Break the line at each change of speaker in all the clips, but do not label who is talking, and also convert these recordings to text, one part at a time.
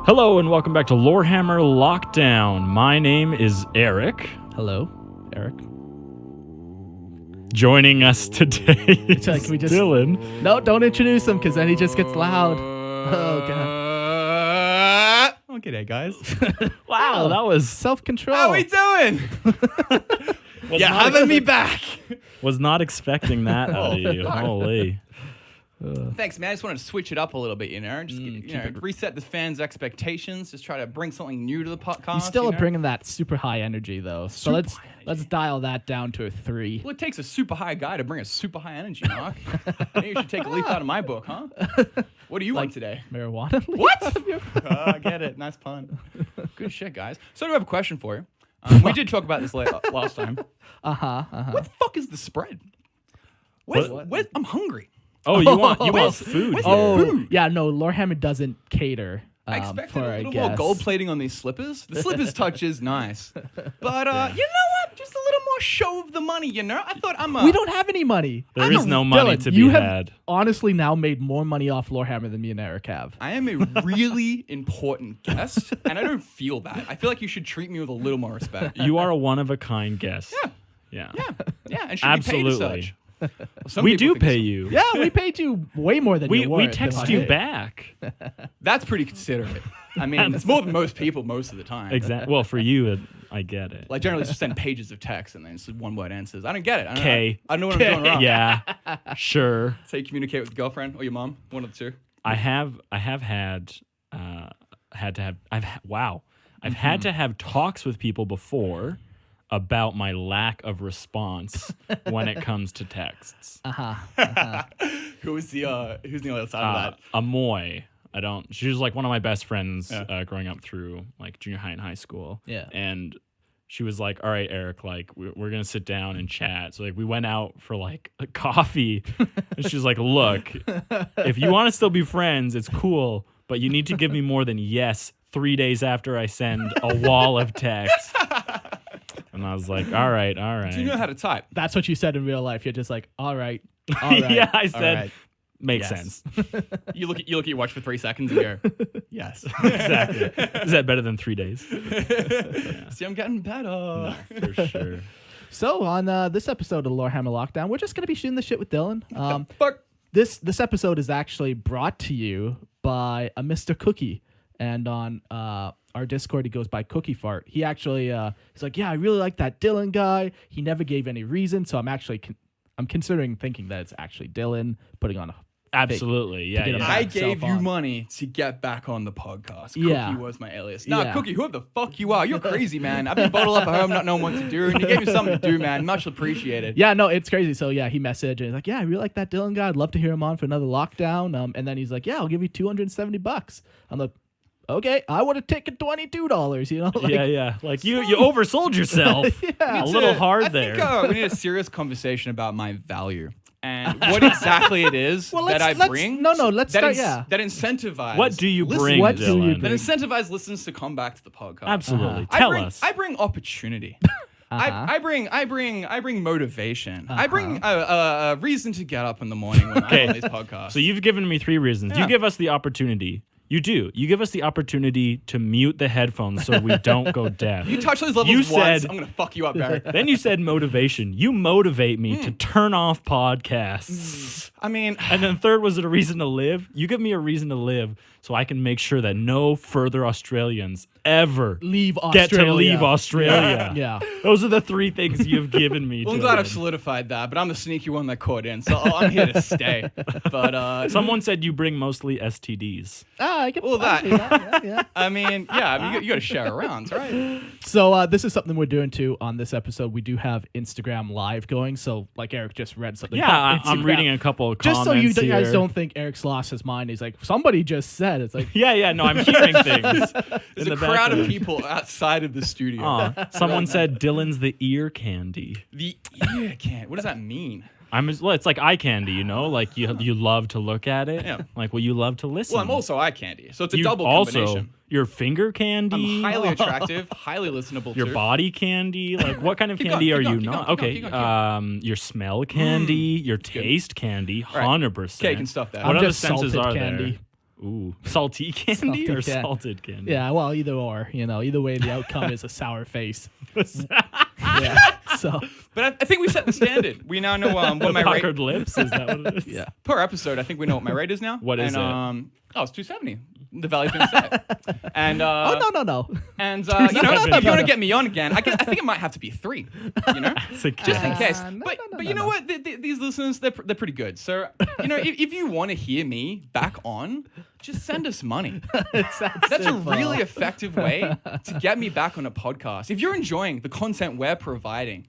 Hello and welcome back to Lorehammer Lockdown. My name is Eric.
Hello, Eric.
Joining us today is
Can we just-
Dylan.
No, don't introduce him because then he just gets loud. Oh, God.
Okay, there, guys.
Wow, that was
Self-control.
How we doing? Yeah, having me back.
was not expecting that out of you. Holy.
Thanks, man. I just wanted to switch it up a little bit, just reset the fans' expectations. Just try to bring something new to the podcast.
You still are bringing that super high energy, though. So
Super
let's
high energy.
let's dial that down to a 3.
Well, it takes a super high guy to bring a super high energy, Mark. Maybe you should take a leaf out of my book, huh? What do you want today?
Marijuana? leaf
What?
out of your-
I get it. Nice pun. Good shit, guys. So I do have a question for you. We did talk about this last time. What the fuck is the spread? What? I'm hungry.
Oh, you want food here.
Oh, yeah, no, Lorehammer doesn't cater
I expected
for
a
our
little more
guests.
gold plating on these slippers. The slippers touch is nice. But you know what? Just a little more show of the money, you know? I thought
We don't have any money.
There is no money
Dylan,
to be
you
had.
have honestly now made more money off Lorehammer than me and Eric have.
I am a really important guest, and I don't feel that. I feel like you should treat me with a little more respect.
You are a one-of-a-kind guest.
Yeah.
Yeah.
Yeah, and should
Absolutely.
be paid as such. Well, some
We
people
do
think
pay
so.
you.
Yeah, we paid you way more than
We
you're worth.
text you back.
That's pretty considerate. I mean, it's more than most people most of the time.
Exactly. Well, for you, I get it.
Like, generally just send pages of text and then it's one-word answers. I don't get it.
K.
I don't know what I'm doing wrong.
Yeah. Sure.
That's how you communicate with your girlfriend or your mom, one of the two.
I've had to have talks with people before about my lack of response when it comes to texts.
Who's the other side of that?
Amoy. She was like one of my best friends growing up through like junior high and high school.
Yeah.
And she was like, all right, Eric, like we're going to sit down and chat. So like we went out for like a coffee and she's like, look, if you want to still be friends, it's cool, but you need to give me more than yes 3 days after I send a wall of text. And I was like, all right.
Do you know how to type?
That's what you said in real life. You're just like, all right. All right.
Yeah, I
All
said,
right.
makes
Yes.
sense.
You look at your watch for 3 seconds and go, yes.
Exactly. Is that better than 3 days?
See, I'm getting better.
For sure.
So on this episode of Lorehammer Lockdown, we're just gonna be shooting the shit with Dylan.
Fuck.
This episode is actually brought to you by a Mr. Cookie, and on our Discord he goes by Cookie Fart. He actually he's like, yeah, I really like that Dylan guy. He never gave any reason, so I'm actually I'm considering thinking that it's actually Dylan putting on a
Absolutely. Yeah.
get him
yeah.
I
back
gave
self
you
on.
money to get back on the podcast.
Yeah.
Cookie was my alias. Nah,
Yeah.
Cookie, whoever the fuck you are, you're crazy, man. I've been bottled up at home not knowing what to do, and you gave me something to do, man. Much appreciated.
Yeah, no, it's crazy. So yeah, he messaged and he's like, yeah, I really like that Dylan guy. I'd love to hear him on for another lockdown. And then he's like, yeah, I'll give you $270. I'm like, okay, I would have taken $22. You know, like,
yeah. Like you oversold yourself.
Yeah.
A little hard
I
there.
think we need a serious conversation about my value and what exactly it is
Well,
that
let's-
I bring.
let's
that
start. Yeah.
That incentivize.
What do you
listeners-
bring,
What do you
Dylan?
That incentivize listeners to come back to the podcast.
Absolutely.
I
Tell
bring,
us.
I bring opportunity. I bring motivation. I bring a reason to get up in the morning when I'm on these podcasts.
So you've given me 3 reasons.
Yeah.
You give us the opportunity. You do. You give us the opportunity to mute the headphones so we don't go deaf.
you touch those levels
You
once,
said-
I'm gonna fuck you up, Barry.
Then you said motivation. You motivate me to turn off podcasts.
I mean,
And then third, was it a reason to live? You give me a reason to live so I can make sure that no further Australians ever
Leave
get to
Australia.
leave Australia.
Yeah.
Those are the 3 things you've given me.
well, I'm glad I've
Dylan.
solidified that, but I'm the sneaky one that caught in, so I'm here to stay. But
Someone said you bring mostly STDs.
I get
Well, that-
yeah.
I mean, you got to share around, right?
So this is something we're doing too on this episode. We do have Instagram Live going. So like Eric just read something.
Yeah,
from
I'm
Instagram.
reading a couple of
Just
comments
so you guys
here.
don't think Eric's lost his mind. He's like, somebody just said. It's like,
Yeah, no, I'm hearing things.
There's a crowd of people outside of the studio.
Someone said Dylan's the ear candy.
The ear can't. What does that mean?
Well, it's like eye candy, you know? Like you love to look at it.
Yeah.
Like, well, you love to listen.
Well, I'm also eye candy, so it's a
you
double
also,
combination.
your finger candy.
I'm highly attractive, highly listenable.
Your
too.
body candy. Like, what kind of
Keep
candy
going,
are
keep
you
going, keep
not?
going, keep
Okay.
going, keep going.
Your smell candy, your taste candy,
right.
100%.
Cake and stuff there.
What
I'm
other
just
senses
salted
are
candy.
there? Ooh, salty candy
Salty
or
can-
salted candy?
Yeah, well, either or. Either way, the outcome is a sour face. Yeah. So
But I think we set the standard. We now know what my rate.
Puckered lips. Is that what it is?
yeah.
Per episode, I think we know what my rate is now.
What is it?
It's 270. The value's been set. And
Oh no.
And if you want to get me on again, I think it might have to be 3.
It's a
Just in
gas.
case.
no,
But
no,
you
no,
know what? These listeners, they're pretty good. So if you want to hear me back on, just send us money. That's a really effective way to get me back on a podcast. If you're enjoying the content we're providing,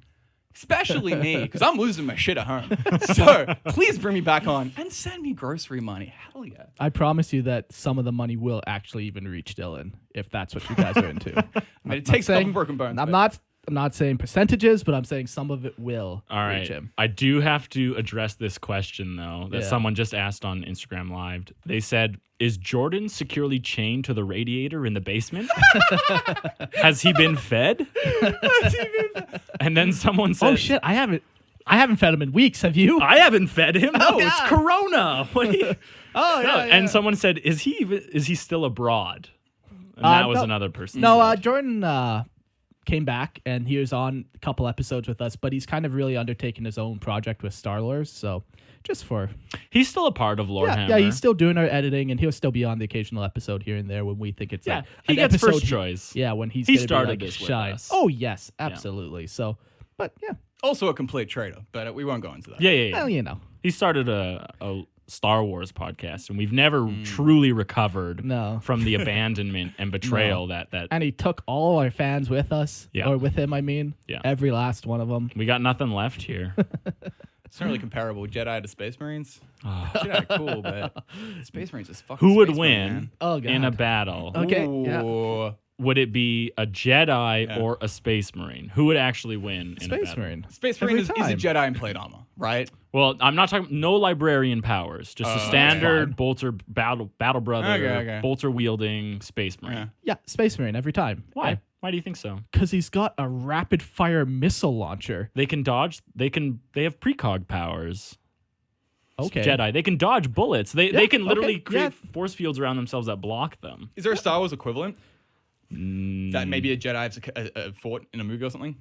especially me, because I'm losing my shit at home. So please bring me back on and send me grocery money. Hell yeah.
I promise you that some of the money will actually even reach Dylan if that's what you guys are into.
It takes a couple broken bones.
I'm
but-
not saying percentages, but I'm saying some of it will
All right.
reach him.
I do have to address this question, though, that
Yeah.
someone just asked on Instagram Live. They said, is Jordan securely chained to the radiator in the basement? Has he been fed? And then someone said,
Oh shit! I haven't fed him in weeks. Have you?
I haven't fed him. No, it's
God.
Corona. What do you-
Oh
No, and someone said, is he still abroad? And that was
no.
another person.
No, Jordan came back and he was on a couple episodes with us, but he's kind of really undertaking his own project with Star Wars. So just for
He's still a part of Lorehammer.
yeah, he's still doing our editing, and he'll still be on the occasional episode here and there when we think it's
Yeah,
like
he
an
gets
episode
first choice.
Yeah, when he's
He
gonna be
started
like
this with
shine.
us.
Oh yes, absolutely. So, but yeah,
Also a complete traitor, but we won't go into that.
Yeah.
well,
He started a Star Wars podcast, and we've never truly recovered
No.
from the abandonment and betrayal that
and he took all our fans with us,
Yeah.
or with him. I mean,
Yeah.
every last one of them.
we got nothing left here.
It's not really comparable. Jedi to Space Marines. Jedi are cool, but Space Marines is fucking
Who would
Space Marine,
win
man.
Oh god.
in a battle?
Okay. Yeah.
Ooh.
Would it be a Jedi
Yeah.
or a Space Marine? Who would actually win in a
Space
battle?
Marine.
Space Marine
Every
is a
time.
Jedi in plate armor, right?
Well, I'm not talking no librarian powers, just a
that's
standard
fine.
bolter battle brother,
Okay.
bolter wielding Space Marine.
Yeah.
Yeah, Space Marine every time.
Why? Why do you think so?
Because he's got a rapid fire missile launcher.
They can dodge. They have precog powers.
Okay.
Jedi. They can dodge bullets. They can literally
okay,
create
yeah.
force fields around themselves that block them.
Is there a Star Wars equivalent
Mm,
that maybe a Jedi has a fought in a movie or something?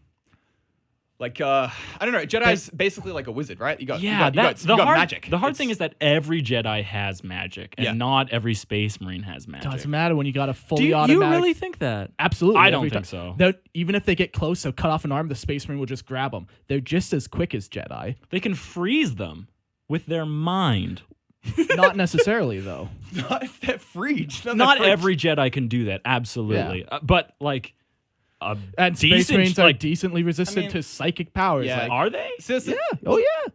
Like I don't know. Jedi's basically like a wizard, right? You got magic.
The hard thing is that every Jedi has magic, and
Yeah.
not every Space Marine has magic.
Doesn't matter when you got a
Do
fully
you
automatic.
really think that?
Absolutely.
I don't
every
think
time.
so.
Even if they get close, so cut off an arm, the Space Marine will just grab them. They're just as quick as Jedi.
They can freeze them with their mind.
Not necessarily, though.
Not if they're freed.
Not every Jedi can do that, absolutely. But like a
And Space
decent,
Marines are
like,
decently resistant
mean,
to psychic powers.
yeah.
Like,
are they?
Seriously?
yeah. Oh, yeah.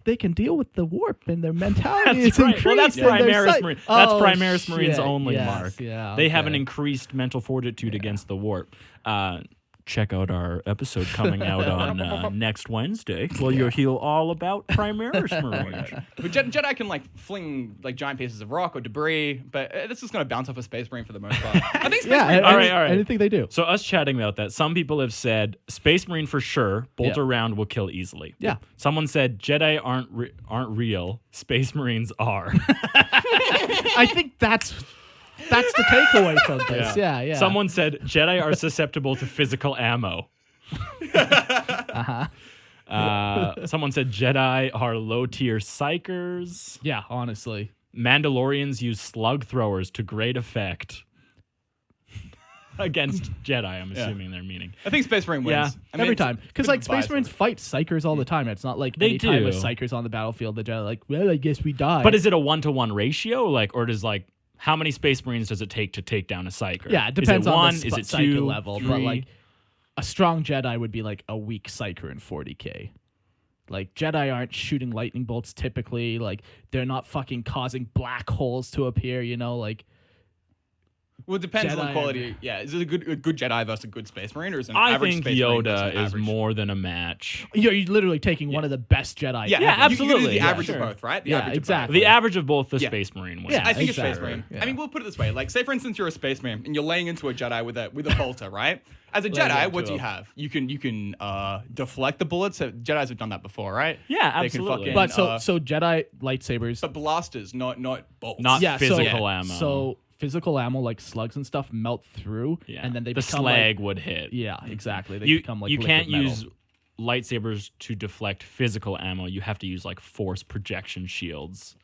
They can deal with the warp and their mentality.
That's
is
right. Well, that's
increased and their
Primaris
sight-
Marine. That's
Oh,
Primaris Marines
shit.
only,
Yes,
Mark.
Yeah,
They have an
okay.
increased mental fortitude against the warp. Check out our episode coming out on next Wednesday, where you'll hear all about Primaris Marines.
But Jedi can like fling like giant pieces of rock or debris, but this is going to bounce off a Space Marine for the most part. I think Space
Yeah,
Marine.
All right.
anything they do.
So us chatting about that, some people have said Space Marine for sure, bolter round will kill easily.
Yeah.
Someone said Jedi aren't real, Space Marines are.
I think that's the takeaway from this. Yeah.
Someone said Jedi are susceptible to physical ammo. Someone said Jedi are low tier psychers.
Yeah, honestly.
Mandalorians use slug throwers to great effect. Against Jedi, I'm assuming they're meaning.
I think Space Marine wins.
Yeah.
I mean,
Every
it's
time. Because,
been
like, Space
biased
Marines
with
fight psychers all the time. It's not like
They
any time a
do.
psyker's on the battbattlefield, the Jedi like, well, I guess we die.
But is it a 1-to-1 ratio? Like, or does like how many Space Marines does it take to take down a psyker?
yeah, it depends
is it
on
one?
the
Is it
psyker
two?
level.
Three?
But, like, a strong Jedi would be, like, a weak psyker in 40k. Like, Jedi aren't shooting lightning bolts typically. Like, they're not fucking causing black holes to appear, like...
Well, it depends on the
Jedi
quality. Yeah, is it a good Jedi versus a good Space Marine, or is it an
I
average
think
Space Marine versus
Yoda
an
is
average?
more than a match.
You're literally taking one of the best Jedi.
Yeah,
ever.
Yeah,
you can do
absolutely.
the
Yeah,
average
sure.
of both, right? The
Yeah,
average of both.
exactly.
The average of both the
Yeah.
Space Marine wins.
Yeah,
I think
exactly.
it's Space Marine.
Yeah.
I mean, we'll put it this way: like, say for instance, you're a Space Marine and you're laying into a Jedi with a bolter, right? As a
Laying
Jedi,
into
what do you
him.
have? You can deflect the bullets. So Jedis have done that before, right?
Yeah,
They can
absolutely.
fucking,
But so Jedi lightsabers.
but blasters, not bolts.
Not
Yeah, so-
physical
Yeah.
ammo.
So physical ammo like slugs and stuff melt through,
yeah.
and then they
the
become
slag
like,
would hit.
yeah, exactly. They
You
become like
you
liquid
can't
metal.
use lightsabers to deflect physical ammo. You have to use like force projection shields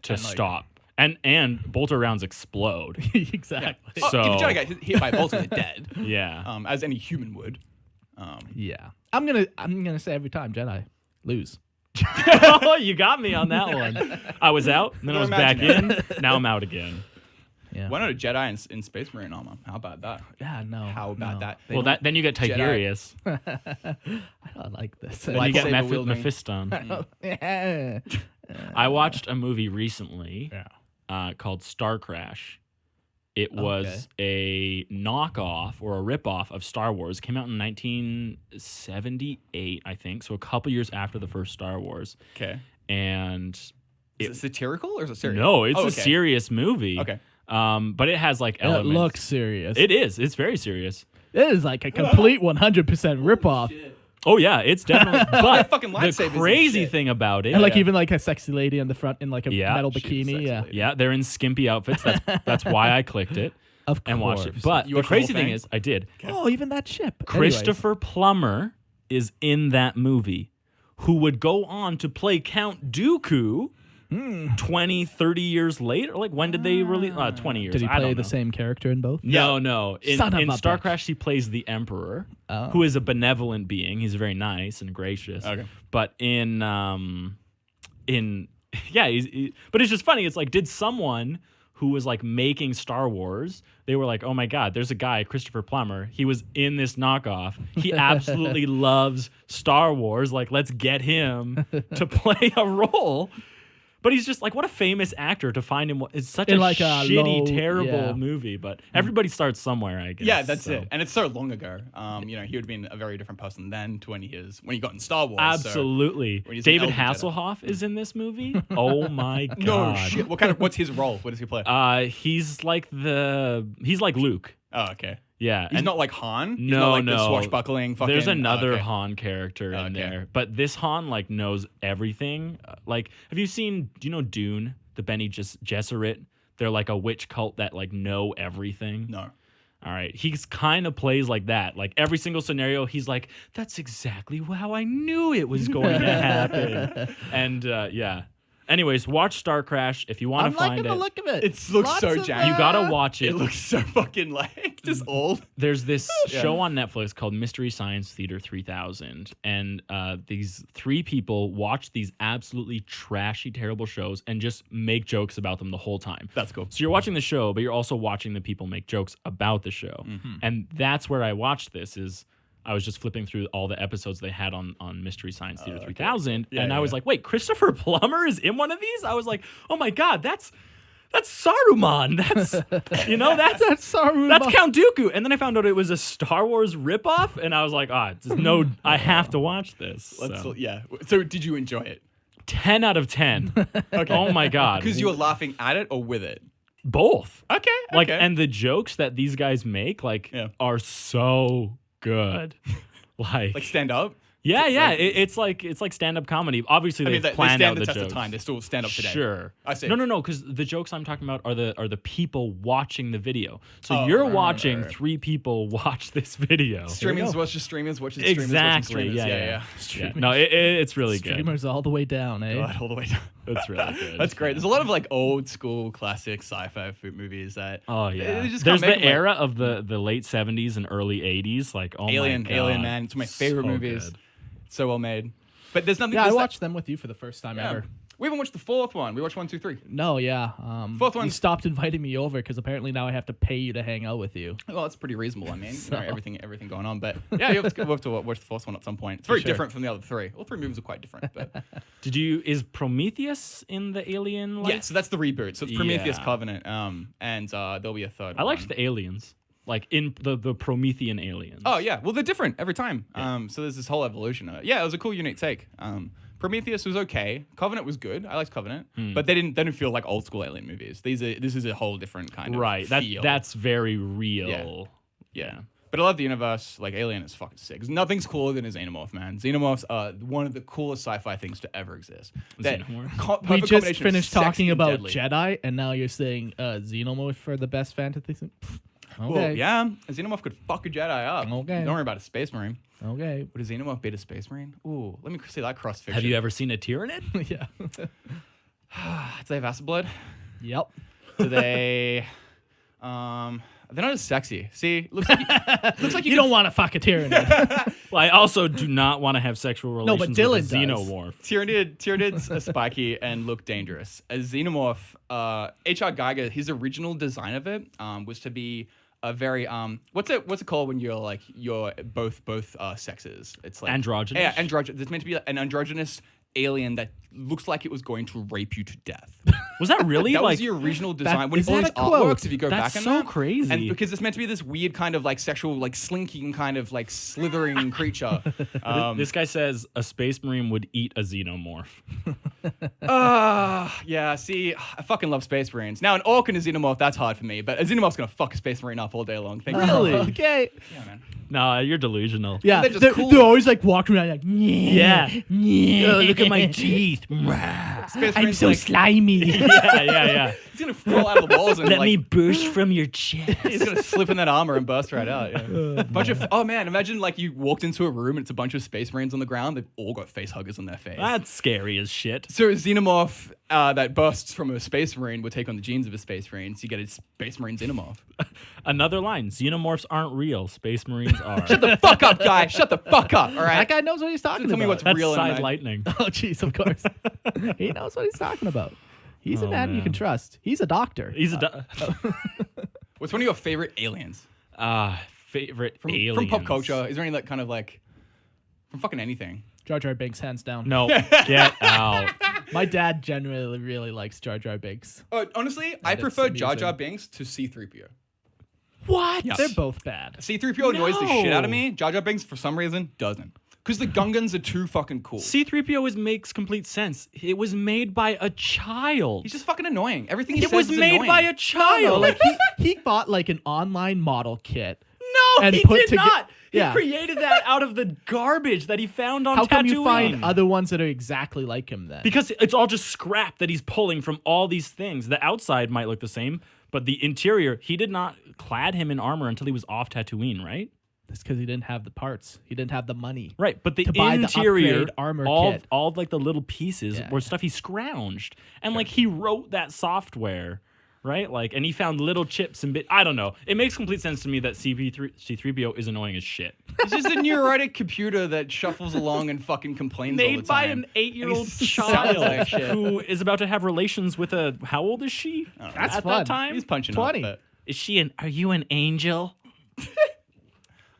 to
And, like-
stop. And bolter rounds explode.
exactly.
Oh,
So-
if a Jedi gets hit by a bolter, they're dead.
Yeah.
As any human would.
Yeah, I'm gonna say every time Jedi lose.
Oh, you got me on that one. I was out, and then I was back in. Now I'm out again.
Yeah.
Why not a Jedi in Space Marine armor? How about that?
Yeah. No.
How about
no.
that?
Well, then you get
Jedi.
Tigurius.
I don't like this.
Then you get
Lightsaber wielding.
Mephiston.
Yeah.
I watched a movie recently
Yeah.
called Star Crash. It was a knockoff or a ripoff of Star Wars. It came out in 1978, I think, so a couple years after the first Star Wars.
Okay.
And
Is it satirical or is it serious?
no, it's
Oh,
a
okay.
serious movie.
Okay.
But it has like
It
elements.
looks serious.
It is. It's very serious.
It is like a complete 100% ripoff.
Oh yeah, it's definitely. But
fucking
the
lightsabers and
crazy
shit.
thing about it,
And like
yeah.
even like a sexy lady in the front in like a
Yeah.
metal
She's a
bikini.
sexy
Yeah.
lady.
yeah, they're in skimpy outfits. That's why I clicked it
Of
and
course.
watched it. But
You
the
watched the whole
crazy thing
thing?
is, I did.
Oh, even that ship.
Christopher Plummer is in that movie, who would go on to play Count Dooku 20, 30 years later. Like, when did they release? 20 years.
Did he
I
play
don't
the
know.
same character in both?
No, no.
Son of
In
a
Star
bitch.
Crash, he plays the Emperor,
Oh.
who is a benevolent being. He's very nice and gracious.
Okay.
But but it's just funny. It's like, did someone who was like making Star Wars, they were like, oh my God, there's a guy, Christopher Plummer. He was in this knockoff. He absolutely loves Star Wars. Like, let's get him to play a role. But he's just like, what a famous actor to find him. It's such
In
a
like a
shitty,
low-
terrible
yeah.
movie. But everybody starts somewhere, I guess.
Yeah, that's
so.
it. And it's so long ago. He would have been a very different person then to when he got in Star Wars.
Absolutely.
when he's an
David
elder Jedi.
Hasselhoff is in this movie. Oh my God.
So, no shit. What's his role? What does he play?
He's like Luke.
Oh, okay.
Yeah.
He's
and
not like Han. He's
No,
not like
no.
the swashbuckling fucking.
there's another
okay.
Han character in
Okay.
there. But this Han like knows everything. Like, have you seen, do you know Dune? The Bene Gesserit? They're like a witch cult that like know everything.
No.
All right. He's kind of plays like that. Like every single scenario, he's like, that's exactly how I knew it was going to happen. And yeah. Anyways, watch Star Crash if you want
I'm
to find
liking
it.
the look of it.
It looks
Lots
so
of,
janky.
You gotta watch it.
It looks so fucking like just old.
There's this
Yeah.
show on Netflix called Mystery Science Theater 3000, and these three people watch these absolutely trashy, terrible shows and just make jokes about them the whole time.
That's cool.
So you're watching the show, but you're also watching the people make jokes about the show, and that's where I watched this. Is I was just flipping through all the episodes they had on Mystery Science Theater 3000,
Yeah,
and I
yeah,
was
yeah.
like, wait, Christopher Plummer is in one of these? I was like, oh my God, that's Saruman. That's
That's Saruman.
that's Count Dooku. And then I found out it was a Star Wars ripoff, and I was like, I have to watch this. So.
Yeah. So did you enjoy it?
10 out of 10. Oh my God.
Because you were laughing at it or with it?
both.
Okay.
Like,
okay.
and the jokes that these guys make, like,
Yeah.
are so good.
like stand up.
yeah. It's like stand-up comedy. Obviously,
I mean,
they've
they
planned
stand
out
the
the
test
jokes.
of time. They still stand up today.
Sure.
I see.
No, because the jokes I'm talking about are the people watching the video. So
Oh,
you're
right,
watching
right.
three people watch this video.
Streamers watch streamers watch streamers
Exactly.
watching streamers.
Yeah.
Streamers.
No, it's really good.
Streamers all the way down, eh?
God, all the way down.
It's really good.
That's great. There's a lot of like old school classic sci-fi food movies that.
Oh yeah.
they just
There's
can't
the
make them, like-
era of the late 70s and early 80s. Like, oh
Alien,
my God.
Alien Man. It's one of my favorite
So
movies.
good.
So well made. But there's nothing.
Yeah, I
there's
watched them with you for the first time
Yeah.
ever.
We haven't watched the fourth one. We watched 1, 2, 3.
No, yeah.
Fourth
You
one's-
stopped inviting me over because apparently now I have to pay you to hang out with you.
Well, that's pretty reasonable. I mean,
So-
everything going on. But yeah, we'll have to watch the fourth one at some point. It's very
sure.
different from the other three. All three movies are quite different. But
Is Prometheus in the Alien?
yeah, so that's the reboot. So it's Prometheus
Yeah.
Covenant. And there'll be a third.
I liked
one.
the aliens, like in the Promethean aliens.
Oh yeah, well they're different every time. So there's this whole evolution. Yeah, it was a cool, unique take. Prometheus was okay. Covenant was good. I liked Covenant, but they didn't feel like old school alien movies. This is a whole different kind of
right.
feel.
That's very real.
Yeah. But I love the universe. Like, Alien is fucking sick. 'Cause nothing's cooler than a xenomorph, man. Xenomorphs are one of the coolest sci-fi things to ever exist. That
Xenomorph?
perfect
We just
combination of
finished
sexy
talking
and
about
deadly.
Jedi, and now you're saying Xenomorph for the best fantasy. Okay.
Well, yeah, a xenomorph could fuck a Jedi up.
Okay.
Don't worry about a space marine.
Okay.
Would a xenomorph beat a space marine? Ooh, let me see that cross fiction.
Have you ever seen a Tyranid?
Yeah.
Do they have acid blood?
Yep.
Do they? They're not as sexy. See, looks like
You
you
don't want to fuck a Tyranid.
Well, I also do not want to have sexual
No,
relations
but Dylan
with a
does.
xenomorph.
Tyranids are spiky and look dangerous. A xenomorph, H.R. Geiger, his original design of it was to be a very what's it called when you're both sexes? It's like
Androgynous?
Yeah, androgynous. It's meant to be an androgynous alien that looks like it was going to rape you to death.
Was that really
That
like?
was the original design. When
is
all
that
his
a quote?
artworks, if you go
That's
back
so
in
crazy.
and because it's meant to be this weird kind of like sexual, like slinking kind of like slithering creature.
This guy says a space marine would eat a xenomorph.
Yeah, see, I fucking love space marines. Now, an orc and a xenomorph, that's hard for me, but a xenomorph's gonna fuck a space marine up all day long. Thank you.
Okay.
Yeah, man.
Nah, you're delusional.
Yeah.
They're just
They're,
cool.
they're always like walking around like, yeah.
Oh, look at my teeth.
Space
I'm
marine's
so
like,
slimy.
yeah.
he's gonna fall out of the walls and
Let
like,
me burst from your chest.
he's gonna slip in that armor and burst right out. Yeah. Oh man, imagine like you walked into a room and it's a bunch of space marines on the ground. They've all got face huggers on their face.
That's scary as shit.
So a xenomorph that bursts from a space marine would take on the genes of a space marine. So you get a space marine xenomorph.
Another line: xenomorphs aren't real. Space marines are.
Shut the fuck up, guy. Shut the fuck up. All
That
right.
guy knows what he's talking
Tell
about.
me what's
That's
real and
side
imag-
lightning.
Oh, jeez, of course. He knows what he's talking about. He's a
Oh,
man you can
man.
trust. He's a doctor.
He's a
What's one of your favorite aliens
favorite
from
aliens
pop culture? Is there any like kind of like from fucking anything?
Jar Jar Binks, hands down.
No, get out.
My dad generally really likes Jar Jar Binks.
Honestly, I
it's
prefer Jar Jar
amusing.
Binks to C-3PO.
What?
Yes.
They're both bad.
C-3PO annoys the shit out of
No.
me. Jar Jar Binks, for some reason, doesn't. Because the Gungans are too fucking cool.
C-3PO makes complete sense. It was made by a child.
He's just fucking annoying. Everything he
It
says
was
is
made
annoying.
by a child.
No, like he bought like an online model kit.
No,
and
he
put
did
toge-
not. He
Yeah.
created that out of the garbage that he found on
How come
Tatooine.
you find other ones that are exactly like him then?
Because it's all just scrap that he's pulling from all these things. The outside might look the same, but the interior, he did not clad him in armor until he was off Tatooine, right?
That's because he didn't have the parts. He didn't have the money.
Right, but the
To buy the
interior,
upgrade armor
all
kit.
all like the little pieces
Yeah.
were stuff he scrounged, and like he wrote that software, right? Like, and he found little chips and bit. I don't know. It makes complete sense to me that C3PO is annoying as shit.
It's just a neurotic computer that shuffles along and fucking complains all the
Made by
time.
an 8-year-old
And he
child
sounds like shit.
who is about to have relations with a. How old is she?
That's
at
fun.
that time.
He's punching
20.
up.
Is she an? Are you an angel?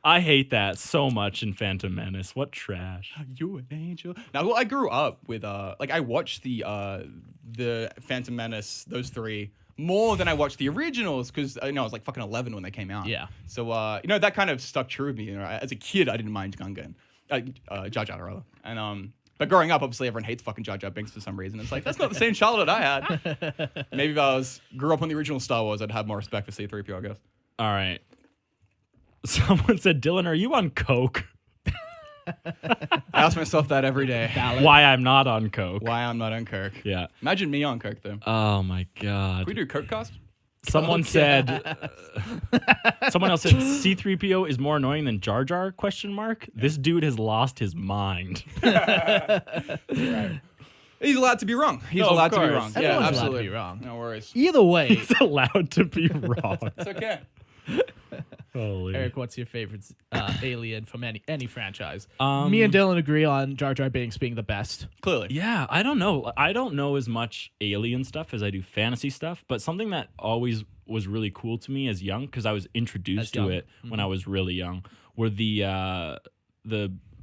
I hate that so much in Phantom Menace. What trash.
You an angel? Now, well, I grew up with like I watched the Phantom Menace, those three, more than I watched the originals because I was like fucking 11 when they came out.
Yeah.
So that kind of stuck true with me. As a kid, I didn't mind Gungan, Jar Jar rather, and but growing up, obviously everyone hates fucking Jar Jar Binks for some reason. It's like that's not the same childhood I had. Maybe if I grew up on the original Star Wars, I'd have more respect for C-3PO, I guess.
All right. Someone said, Dylan, are you on coke?
I ask myself that every day.
Why I'm not on coke.
Why I'm not on Kirk.
Yeah.
Imagine me on Kirk though.
Oh my god.
Can we do Kirk cost?
Someone said someone else said C3PO is more annoying than Jar Jar ? This dude has lost his mind.
He's allowed to be wrong. He's
No, of
allowed to be
course.
wrong.
Everyone's
Yeah,
allowed to
absolutely.
be wrong.
No worries.
Either way,
He's allowed to be wrong.
It's okay.
Holy.
Eric, what's your favorite alien from any franchise?
Um,
Me and Dylan agree on Jar Jar Binks being the best.
Clearly.
Yeah, I don't know. I don't know as much alien stuff as I do fantasy stuff, but something that always was really cool to me as young, because I was introduced to it when I was really young, were the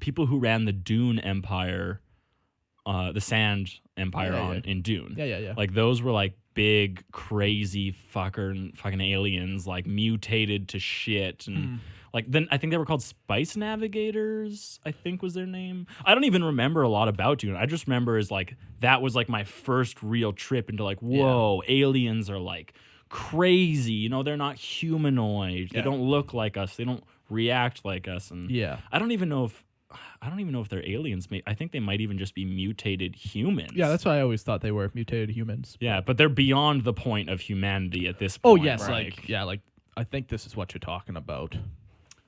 people who ran the Dune Empire, the Sand Empire in Dune.
Yeah.
Like those were like big, crazy fucking aliens, like mutated to shit, and like then I think they were called Spice Navigators. I think was their name. I don't even remember a lot about Dune. I just remember as like that was like my first real trip into like, whoa, aliens are like crazy. You know, they're not humanoid. They don't look like us. They don't react like us. And I don't even know if they're aliens. I think they might even just be mutated humans.
Yeah, that's why I always thought they were mutated humans.
Yeah, but they're beyond the point of humanity at this
Oh
point.
yes,
right?
like I think this is what you're talking about.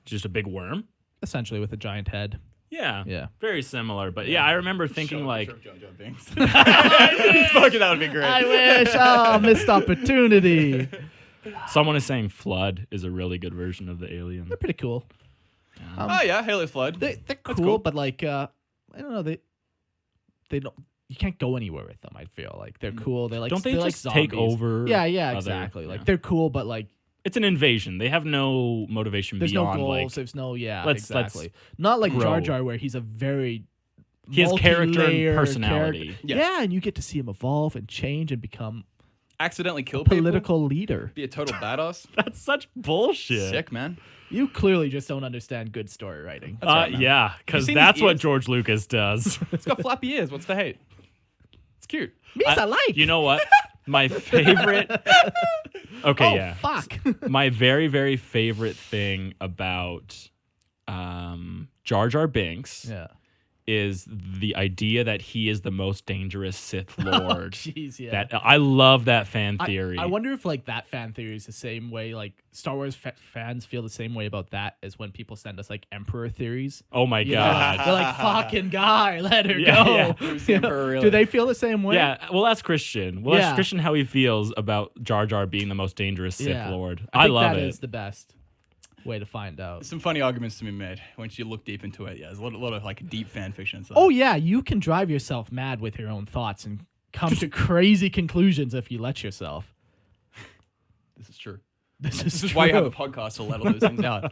Just a big worm.
Essentially with a giant head.
Yeah, very similar. But yeah, I remember thinking like,
Jar Jar Binks. Fucking that would be great.
I wish. Missed opportunity.
someone is saying Flood is a really good version of the alien.
They're pretty cool.
Oh yeah, Haley Flood.
They're cool, but like I don't know, they don't. You can't go anywhere with them. I feel like they're cool. They like
Don't they
they're
just
like
take
zombies.
over?
Yeah,
other-
exactly. Like
yeah.
they're cool, but like
It's an invasion. They have no motivation
there's no
beyond
goals.
like
There's no
let's
exactly. Not like
grow.
Jar Jar, where he's a very
he has character and
multi-layer
personality.
character.
Yeah.
Yeah, and you get to see him evolve and change and become
Accidentally kill
a
people.
political leader.
Be a total badass.
That's such bullshit.
Sick, man.
You clearly just don't understand good story writing.
That's right, man.
Yeah, because
seen
that's
these
what
ears?
George Lucas does.
It's got flappy ears. What's the hate? It's cute.
Me's I like.
You know what? My favorite. Okay,
Oh
yeah.
fuck.
My very, very favorite thing about Jar Jar Binks
Yeah.
is the idea that he is the most dangerous Sith Lord.
Jeez, yeah.
That I love that fan theory.
I wonder if like that fan theory is the same way like Star Wars fans feel the same way about that as when people send us like Emperor theories.
Oh my
You know,
god.
they're like fucking guy, let her
Yeah,
go.
yeah.
Who's the
You know,
Emperor, really?
Do they feel the same way?
Yeah, well, that's Christian. Well,
Yeah.
that's Christian how he feels about Jar Jar being the most dangerous Sith
Yeah.
Lord.
I think
love
that
it.
is the best way to find out.
Some funny arguments to be made once you look deep into it. Yeah, there's a lot of like deep fan fiction. And stuff.
Oh yeah, you can drive yourself mad with your own thoughts and come to crazy conclusions if you let yourself.
This is true.
This
This
is
is why you have a
true.
podcast to let all those things out.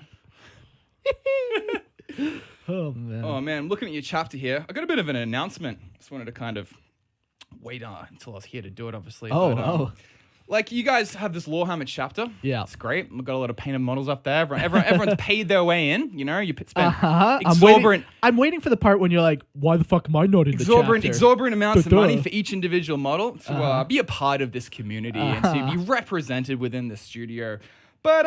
Oh man.
Oh man, I'm looking at your chapter here. I got a bit of an announcement. Just wanted to kind of wait until I was here to do it, obviously.
Oh,
but,
oh.
Like you guys have this Lorehammer chapter.
Yeah.
It's great. We've got a lot of painted models up there. Everyone's paid their way in. You know, you spend
Uh-huh.
exorbitant,
I'm waiting for the part when you're like, why the fuck am I not in the chapter?
exorbitant amounts of
Duh.
money for each individual model to be a part of this community and to be represented within the studio. But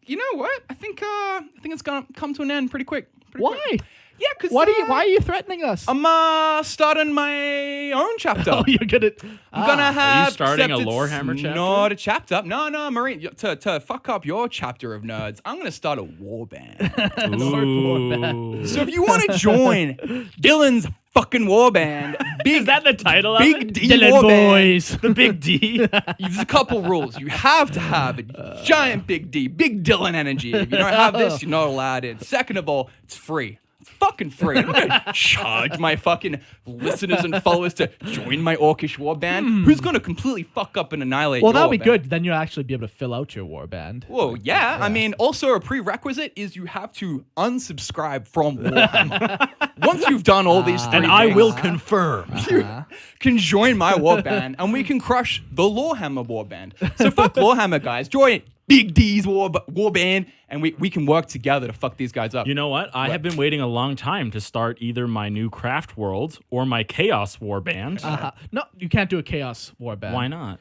you know what? I think it's gonna come to an end pretty quick.
Why?
Yeah, because
Why are you threatening us?
I'm starting my own chapter.
Oh, you're gonna.
I'm gonna have.
starting
except
a
it's
Lorehammer chapter?
Not a chapter. No, Marine. To fuck up your chapter of nerds, I'm gonna start a war band.
Ooh.
So if you want to join Dylan's fucking war band,
Is that the title of
Big
it?
D
Dylan
war band,
boys.
The Big D?
there's a couple rules. You have to have a giant Big D, Big Dylan energy. If you don't have this, you're not allowed in. Second of all, it's free. It's fucking free. I'm not gonna charge my fucking listeners and followers to join my orcish war band. Who's gonna completely fuck up and annihilate?
Well,
your
that'll be
band?
good. Then you'll actually be able to fill out your war band.
Whoa, yeah. I mean, also a prerequisite is you have to unsubscribe from Warhammer. Once you've done all these three
And I
things,
will confirm.
you can join my war band and we can crush the Lorehammer war band. So fuck Lorehammer, guys. Join Big D's war band and we can work together to fuck these guys up.
You know what? I have been waiting a long time to start either my new Craft World or my Chaos War Band.
No, you can't do a Chaos War band.
Why not?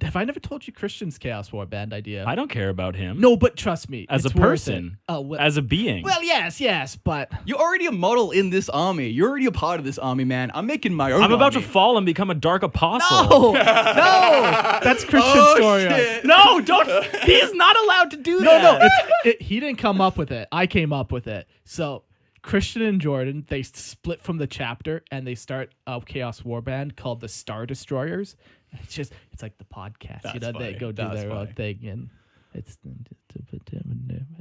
Have I never told you Christian's Chaos War band idea?
I don't care about him.
No, but trust me.
As
it's
a
worth
person.
it. Oh, well,
As a being.
well, yes, but
You're already a model in this army. You're already a part of this army, man. I'm making my own
I'm about to
army.
fall and become a dark apostle.
no, that's Christian's
Oh,
story.
shit.
No, don't. He's not allowed to do
No,
that.
he didn't come up with it. I came up with it. So Christian and Jordan, they split from the chapter and they start a Chaos War band called the Star Destroyers. It's like the podcast,
That's
they
funny.
go do
That's
their own
funny.
thing, and It's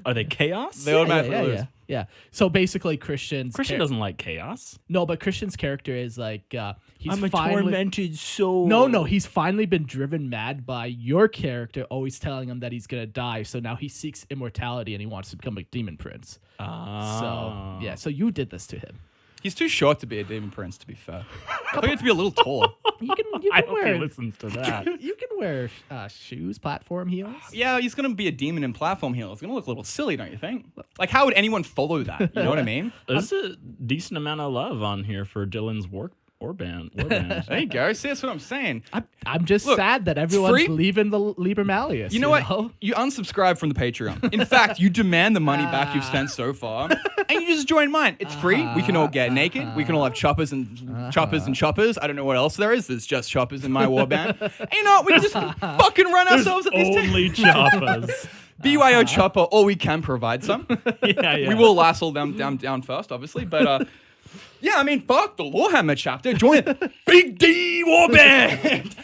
Are they chaos?
They automatically lose.
Yeah. So basically, Christian
doesn't like chaos.
No, but Christian's character is like he's
I'm a
finally
tormented soul.
No, he's finally been driven mad by your character always telling him that he's gonna die. So now he seeks immortality and he wants to become a demon prince.
Oh.
So you did this to him.
He's too short to be a demon prince, to be fair. I thought he had to be a little taller.
You can
I hope
wear
he listens to that.
you can wear shoes, platform heels.
Yeah, he's going to be a demon in platform heels. It's going to look a little silly, don't you think? Like, how would anyone follow that? You know what I mean?
There's a decent amount of love on here for Dylan's warband.
There you go. See, that's what I'm saying.
I'm just
Look,
sad that everyone's
free-
leaving the Liber Malleus.
You know what? You unsubscribe from the Patreon. In fact, you demand the money back you've spent so far, and you just join mine. It's free. We can all get naked. We can all have choppers and choppers. I don't know what else there is. There's just choppers in my warband. And you know what? We can just fucking run ourselves at this
Only choppers.
BYO chopper, or we can provide some.
Yeah.
We will lasso them down first, obviously, but yeah, I mean, fuck the Lorehammer chapter. Join it. Big D Warband.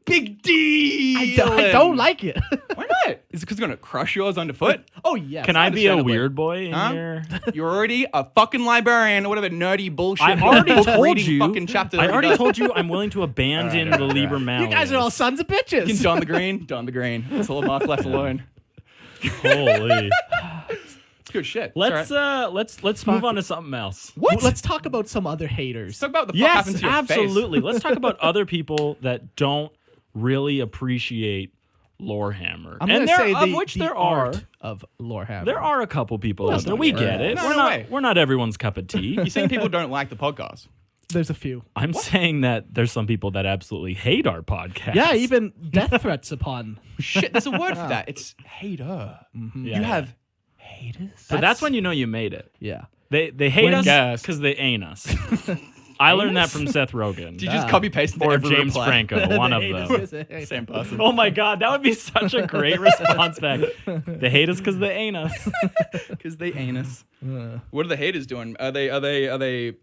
Big D.
I don't like it.
Why not? Is it because it's gonna crush yours underfoot?
Oh yeah.
Can I be a
understandably.
weird boy in
Huh?
here?
You're already a fucking librarian or whatever nerdy bullshit.
I already
book
told
reading
you.
fucking chapter.
I
that
already
he does.
told you I'm willing to abandon the Liber Malleus.
You guys are all sons of
You can
bitches.
don the green. Don the green. That's all Mark left alone.
Holy.
It's good shit.
Let's move on to something else.
What?
Let's talk about some other haters.
Talk about the fuck happened
Yes,
to your
absolutely. Let's talk about other people that don't really appreciate Lorehammer.
I'm
And
gonna say
of
the,
which
the
there are.
art of Lorehammer.
There are a couple people out there.
not
We
fair.
get it.
No,
we're
no way.
we're not everyone's cup of tea.
You're saying people don't like the podcast.
There's a few.
I'm saying that there's some people that absolutely hate our podcast.
Yeah, even death threats upon.
Shit, there's a word for that. It's hater.
Yeah.
You have haters.
So that's when you know you made it.
Yeah.
They hate us
Gas.
because they ain't us. I learned that from Seth Rogen.
Did you just copy paste
or
every
James
reply?
Franco, one of them.
Same person.
Oh my god, that would be such a great response back. They hate us because they ain't us.
Because they anus. What are the haters doing? Are they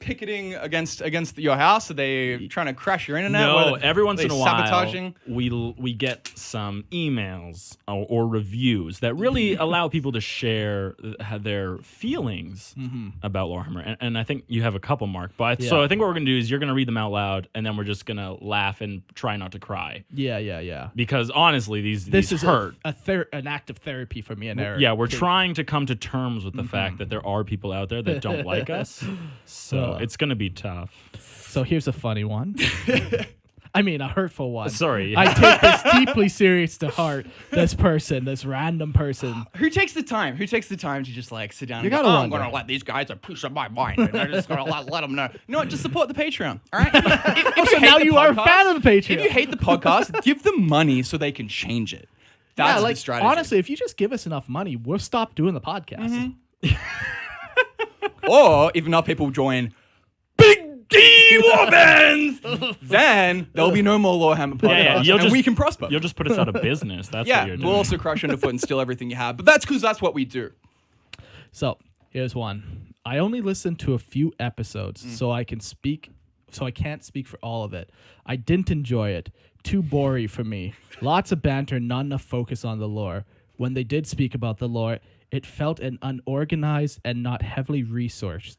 picketing against your house? Are they trying to crash your internet?
No,
What are
every once
they
in a while,
sabotaging?
we get some emails or reviews that really allow people to share their feelings about Lorehammer. And I think you have a couple, Mark. But so I think what we're going to do is you're going to read them out loud, and then we're just going to laugh and try not to cry.
Yeah.
Because honestly,
This
these
is
hurt.
an act of therapy for me and Eric.
Yeah, we're trying to come to terms with the fact that there are people out there that don't like us. So it's going to be tough.
So here's a funny one. I mean, a hurtful one.
Sorry.
I take this deeply serious to heart. This random person.
Who takes the time? Who takes the time to just like sit down
You
and go,
gotta
I'm
wonder.
going to let these guys a piece of my mind. And I'm just going to let them know. You know what? Just support the Patreon. All right? If
So
hate
now
the
you are a
podcast-
fan of the Patreon.
If you hate the podcast, give them money so they can change it. That's the strategy.
honestly, if you just give us enough money, we'll stop doing the podcast.
Or if enough people join Big D Warbands, then there'll be no more Lorehammer podcasts,
You'll
and we can prosper.
You'll just put us out of business. That's what
Yeah,
you're doing.
we'll also crush underfoot and steal everything you have. But that's because that's what we do.
So here's one. I only listened to a few episodes, so I can't speak for all of it. I didn't enjoy it. Too boring for me. Lots of banter, not enough focus on the lore. When they did speak about the lore, it felt an unorganized and not heavily researched.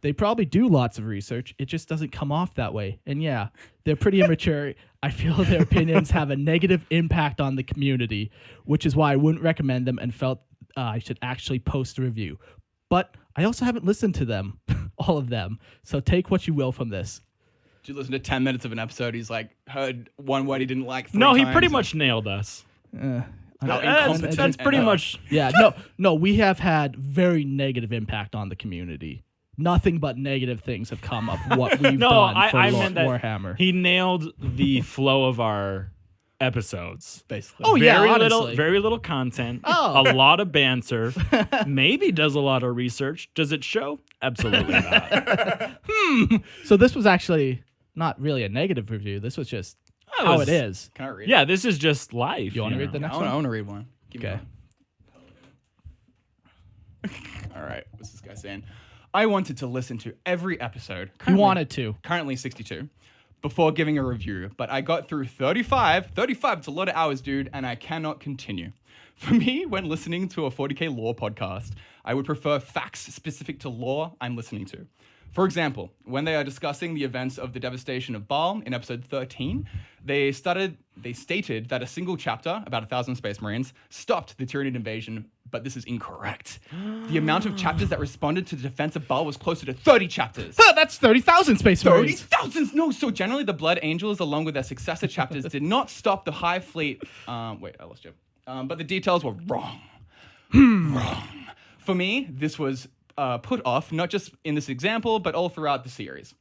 They probably do lots of research. It just doesn't come off that way. And yeah, they're pretty immature. I feel their opinions have a negative impact on the community, which is why I wouldn't recommend them and felt I should actually post a review. But I also haven't listened to them, all of them. So take what you will from this.
Did you listen to 10 minutes of an episode? He's like, heard one word he didn't like 3
No, he
times.
pretty much nailed us.
How
That's
incompetent
pretty
and,
much.
Yeah, no, we have had very negative impact on the community. Nothing but negative things have come of what we've
No,
done for
I meant that
Warhammer.
he nailed the flow of our episodes.
basically.
Oh, yeah,
little,
honestly.
very little content.
Oh.
A lot of banter. Maybe does a lot of research. Does it show? Absolutely not.
So this was actually not really a negative review. This was just
That
how
was-
it is.
Can I read it?
Yeah, this is just life.
You want to read the
know?
next
I
one?
want to read one. Give me
Okay.
one. All right. What's this guy saying? I wanted to listen to every episode.
You wanted to.
Currently 62. before giving a review, but I got through 35. 35, it's a lot of hours, dude, and I cannot continue. For me, when listening to a 40K lore podcast, I would prefer facts specific to lore I'm listening to. For example, when they are discussing the events of the devastation of Baal in episode 13, they stated that a single chapter, about 1,000 Space Marines, stopped the Tyranid invasion, but this is incorrect. The amount of chapters that responded to the defense of Baal was closer to 30 chapters.
That's 30,000 Space Marines.
30,000! No, so generally the Blood Angels, along with their successor chapters, did not stop the High Fleet. Wait, I lost you. But the details were wrong. Wrong. For me, this was put off, not just in this example, but all throughout the series.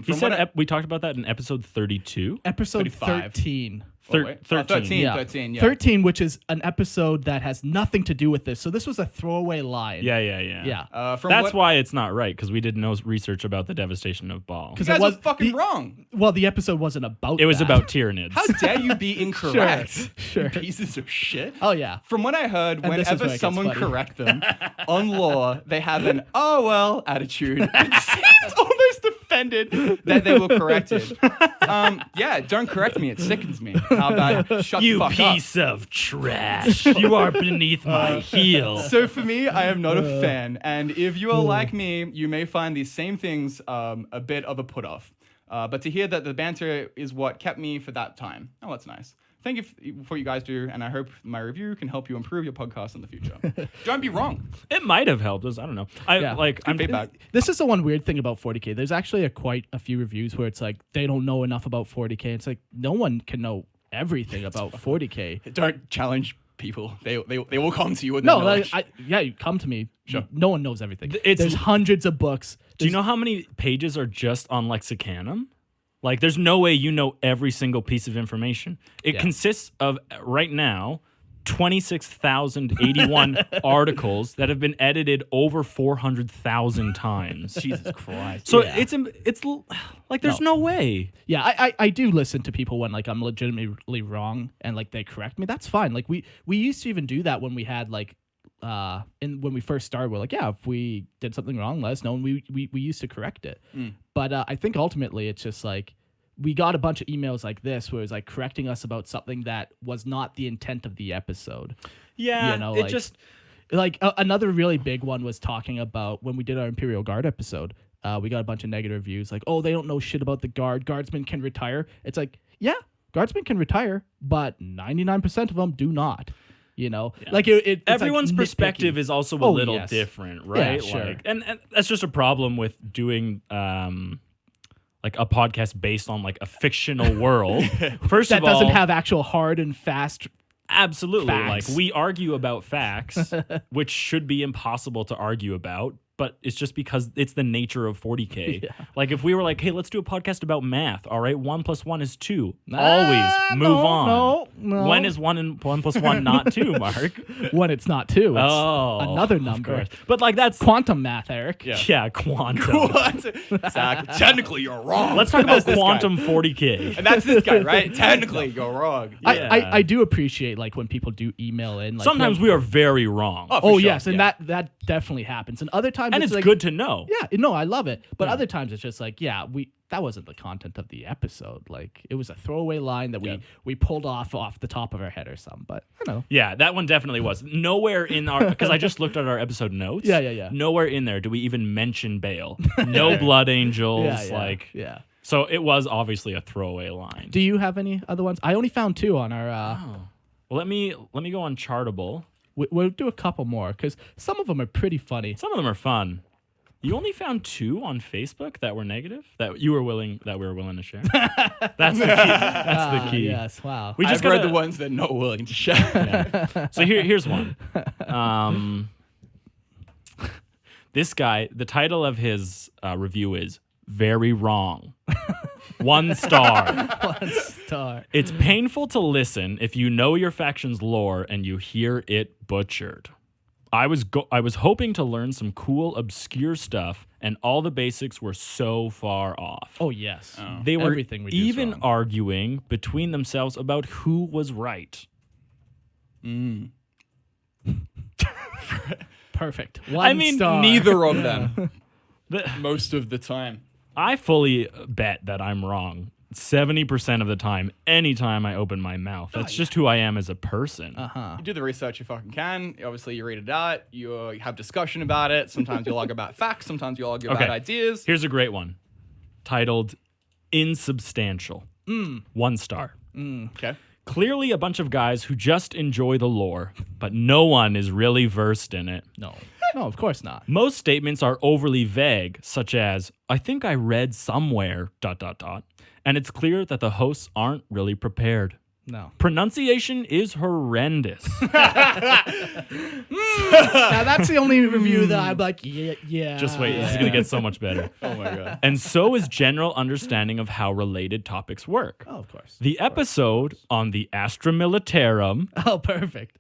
He said we talked about that in episode 32.
Episode
35.
13.
13.
Yeah.
13, yeah.
13, which is an episode that has nothing to do with this. So this was a throwaway line.
Yeah.
Yeah.
That's why it's not right, because we did no research about the devastation of Baal.
You guys were fucking wrong.
Well, the episode wasn't about
It was
that.
about Tyranids.
How dare you be incorrect?
Sure.
You pieces of shit.
Oh, yeah.
From what I heard,
And this is
whenever
where it gets
someone
funny.
correct them on lore, they have an "oh well" attitude. And seems almost offended that they were corrected. Yeah, don't correct me. It sickens me. How about shut the fuck up?
of trash. You are beneath my heel.
So for me, I am not a fan. And if you are like me, you may find these same things a bit of a put off. But to hear that the banter is what kept me for that time. Oh, that's nice. Thank you for what you guys do, and I hope my review can help you improve your podcast in the future. Don't be wrong.
It might have helped us. I don't know. I'm
feedback.
This is the one weird thing about 40K. There's actually quite a few reviews where it's like they don't know enough about 40K. It's like no one can know everything about 40K.
Don't challenge people. They will come to you with
No,
their knowledge.
you come to me.
Sure.
No one knows everything.
It's-
There's hundreds of books.
Do you know how many pages are just on Lexicanum? Like, there's no way you know every single piece of information. It
Yeah.
consists of, right now, 26,081 articles that have been edited over 400,000 times.
Jesus Christ.
So
Yeah.
it's like there's no way.
Yeah, I do listen to people when like I'm legitimately wrong and like they correct me. That's fine. Like we used to even do that when we had like when we first started. We're like, yeah, if we did something wrong, let us know, and we used to correct it. But I think ultimately it's just like we got a bunch of emails like this where it's like correcting us about something that was not the intent of the episode.
Yeah,
You know,
it
like-
just
Another really big one was talking about when we did our Imperial Guard episode. We got a bunch of negative reviews like, oh, they don't know shit about the Guard. Guardsmen can retire. It's like, yeah, Guardsmen can retire, but 99% of them do not. You know, like it's
everyone's
like
perspective
nitpicky.
is also a
Oh,
little
yes.
different, right?
sure.
Like, and that's just a problem with doing like a podcast based on like a fictional world. First
that
of all,
doesn't have actual hard and fast.
absolutely
facts.
like we argue about facts, which should be impossible to argue about. But it's just because it's the nature of 40K.
Yeah.
Like if we were like, hey, let's do a podcast about math. All right, 1 + 1 is 2.
Ah,
Always move on.
No.
When is 1 and 1 + 1 not 2, Mark?
when it's not two? It's
Oh,
another
of
number.
course. But like that's
Quantum math, Eric.
yeah, quantum.
Exactly. Technically, you're wrong.
Let's talk about
That's this guy.
quantum 40K.
And that's this guy, right? Technically, you're wrong.
Yeah.
I do appreciate like when people do email in. Like,
Sometimes we are very wrong.
Oh, for
Oh
sure,
yes, and
yeah.
that definitely happens. And other times
and it's
like,
good to know.
Yeah, no, I love it. But other times it's just like, yeah, that wasn't the content of the episode. Like it was a throwaway line that we pulled off the top of our head or something. But I don't know.
Yeah, that one definitely was. Nowhere in our, because I just looked at our episode notes.
Yeah.
Nowhere in there do we even mention Bale. No blood angels.
Yeah.
So it was obviously a throwaway line.
Do you have any other ones? I only found two on our.
Well, let me go on Chartable.
We'll do a couple more because some of them are pretty funny.
Some of them are fun. You only found 2 on Facebook that were negative that we were willing to share. That's the key. That's the key.
Yes. Wow.
We just
I've read
gotta-
the ones that are not willing to share.
So here's one. This guy, the title of his review is "Very Wrong." 1 star.
1 star.
It's painful to listen if you know your faction's lore and you hear it butchered. I was hoping to learn some cool, obscure stuff, and all the basics were so far off.
Oh yes.
They were
Everything we do is
even
wrong.
arguing between themselves about who was right.
Perfect. 1 star.
Neither of them.
The-
Most of the time.
I fully bet that I'm wrong 70% of the time, anytime I open my mouth. That's just who I am as a person.
You do the research you fucking can. Obviously, you read it out. You have discussion about it. Sometimes you'll argue about facts. Sometimes you'll argue about ideas.
Here's a great one titled Insubstantial. 1 star.
Okay.
Clearly a bunch of guys who just enjoy the lore, but no one is really versed in it.
No, of course not.
Most statements are overly vague, such as, I think I read somewhere, ... And it's clear that the hosts aren't really prepared.
No.
Pronunciation is horrendous.
Now that's the only review that I'm like, yeah.
Just wait, this is going to get so much better.
Oh my god.
And so is general understanding of how related topics work.
Oh, of course.
The episode on the Astra Militarum
Oh, perfect.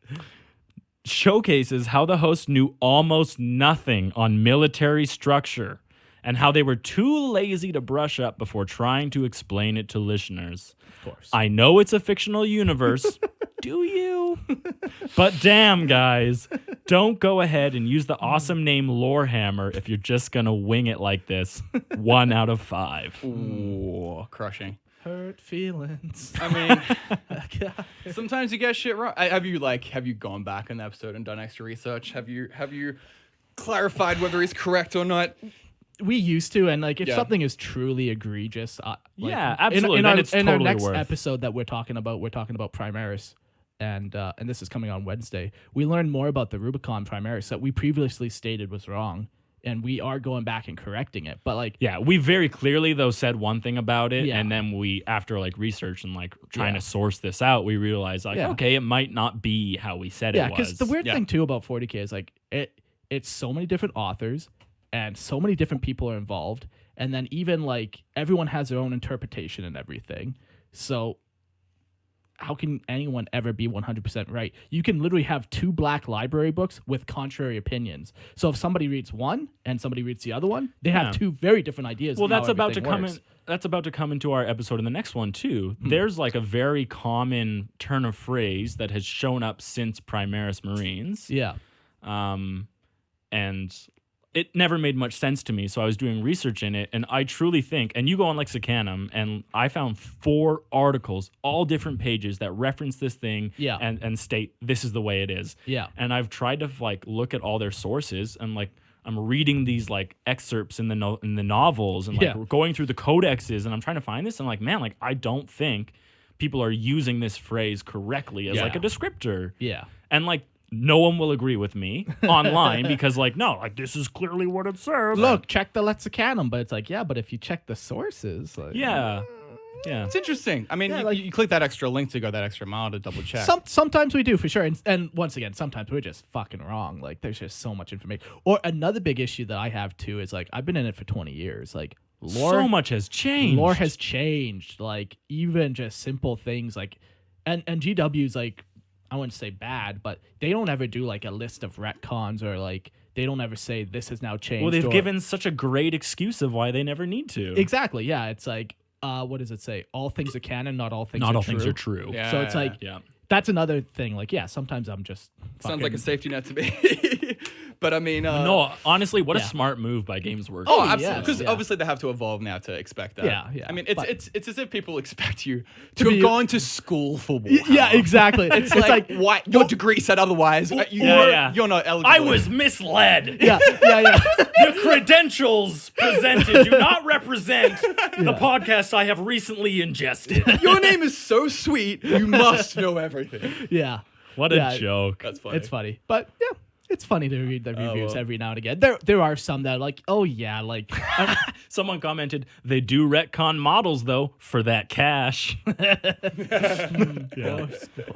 showcases how the host knew almost nothing on military structure and how they were too lazy to brush up before trying to explain it to listeners.
Of course.
I know it's a fictional universe. Do you? But damn, guys, don't go ahead and use the awesome name Lorehammer if you're just going to wing it like this. 1 out of 5.
Ooh, crushing.
Hurt feelings.
I mean, sometimes you get shit wrong. Have you gone back on the episode and done extra research? Have you clarified whether he's correct or not?
We used to, and like if
Yeah.
something is truly egregious,
Yeah, absolutely.
In
Then
our,
it's
in our
totally
next
worth.
episode that we're talking about Primaris, and this is coming on Wednesday. We learned more about the Rubicon Primaris that we previously stated was wrong, and we are going back and correcting it. But like,
Yeah, we very clearly though said one thing about it,
Yeah.
and then we, after like research and like trying
Yeah.
to source this out, we realized like,
Yeah.
okay, it might not be how we said
yeah,
it was.
because the weird
Yeah.
thing too about 40K is like it's so many different authors, and so many different people are involved, and then even like everyone has their own interpretation and everything. So how can anyone ever be 100% right? You can literally have 2 black library books with contrary opinions. So if somebody reads one and somebody reads the other one, they
Yeah.
have 2 very different ideas.
well,
of how
that's about to
everything
come
works.
in. That's about to come into our episode in the next one too.
Hmm.
There's like a very common turn of phrase that has shown up since Primaris Marines.
Yeah.
And it never made much sense to me, so I was doing research in it, and I truly think, and you go on Lexicanum, and I found 4 articles, all different pages that reference this thing
Yeah.
and state this is the way it is.
Yeah.
And I've tried to like look at all their sources, and like I'm reading these like excerpts in the novels, and like
Yeah.
going through the codexes, and I'm trying to find this, and like, man, like I don't think people are using this phrase correctly as
Yeah.
like a descriptor.
Yeah.
And like no one will agree with me online because like, no, like this is clearly what it says.
Look, check the Lexicanum, but it's like, yeah, but if you check the sources, like,
Yeah. Yeah.
It's interesting. I mean,
Yeah,
you,
like-
you click that extra link to go that extra mile to double check.
Sometimes we do for sure, and once again, sometimes we're just fucking wrong. Like there's just so much information. Or another big issue that I have too is like I've been in it for 20 years. Like
So much has changed.
lore has changed. Like even just simple things like, and GW's like, I wouldn't say bad, but they don't ever do like a list of retcons or like they don't ever say this has now changed.
Well, they've
or-
given such a great excuse of why they never need to.
exactly. Yeah, it's like what does it say? All things are canon, not all things.
Not
are
all
true.
things are true.
Yeah.
So it's like
Yeah.
that's another thing. Like yeah, sometimes I'm just
Sounds like a
fucking-
safety net to me. But I mean,
No, honestly, what a
yeah.
smart move by Games Workshop.
Oh,
yeah,
absolutely. Because
yeah.
obviously they have to evolve now to expect that.
Yeah, yeah.
I mean,
But-
it's as if people expect you to
be-
have gone to school for Warhammer.
Yeah, exactly.
It's like, why your degree said otherwise. You're not eligible.
I was misled.
yeah.
The credentials presented do not represent the podcast I have recently ingested.
Your name is so sweet. You must know everything.
Yeah.
What a
Yeah.
joke.
That's funny.
It's funny. But yeah, it's funny to read the reviews
well.
every now and again. There are some that are like, oh yeah, like
Someone commented, they do retcon models, though, for that cash.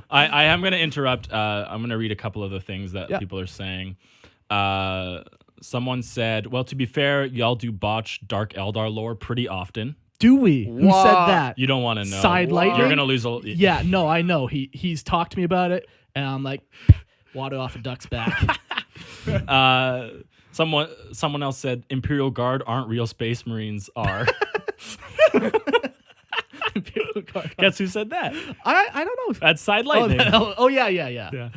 I am going to interrupt. I'm going to read a couple of the things that
Yeah.
people are saying. Someone said, well, to be fair, y'all do botch Dark Eldar lore pretty often.
do we? Who
Wow.
said that?
You don't want to know.
Side lightning?
You're going to lose a...
Yeah, no, I know. He's talked to me about it, and I'm like, water off a duck's back.
Someone else said Imperial Guard aren't real Space Marines are. Guess who said that?
I don't know.
That's Side Lightning.
Yeah.
Yeah.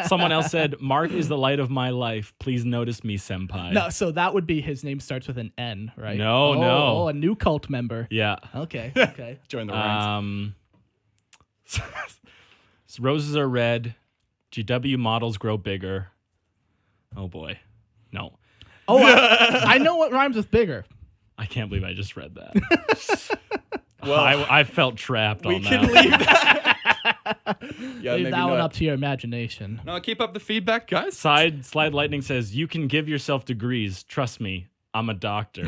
Someone else said, Mark is the light of my life. Please notice me, senpai.
No, so that would be his name starts with an N, right?
No, no.
Oh, a new cult member.
Yeah.
Okay.
Join the ranks.
Roses are red. GW models grow bigger. Oh, boy. No.
Oh, I know what rhymes with bigger.
I can't believe I just read that. Well, I felt trapped on that.
Leave that. Yeah,
Leave
maybe
that one
not.
up to your imagination.
No, keep up the feedback, guys.
Slide Lightning says, you can give yourself degrees. Trust me, I'm a doctor.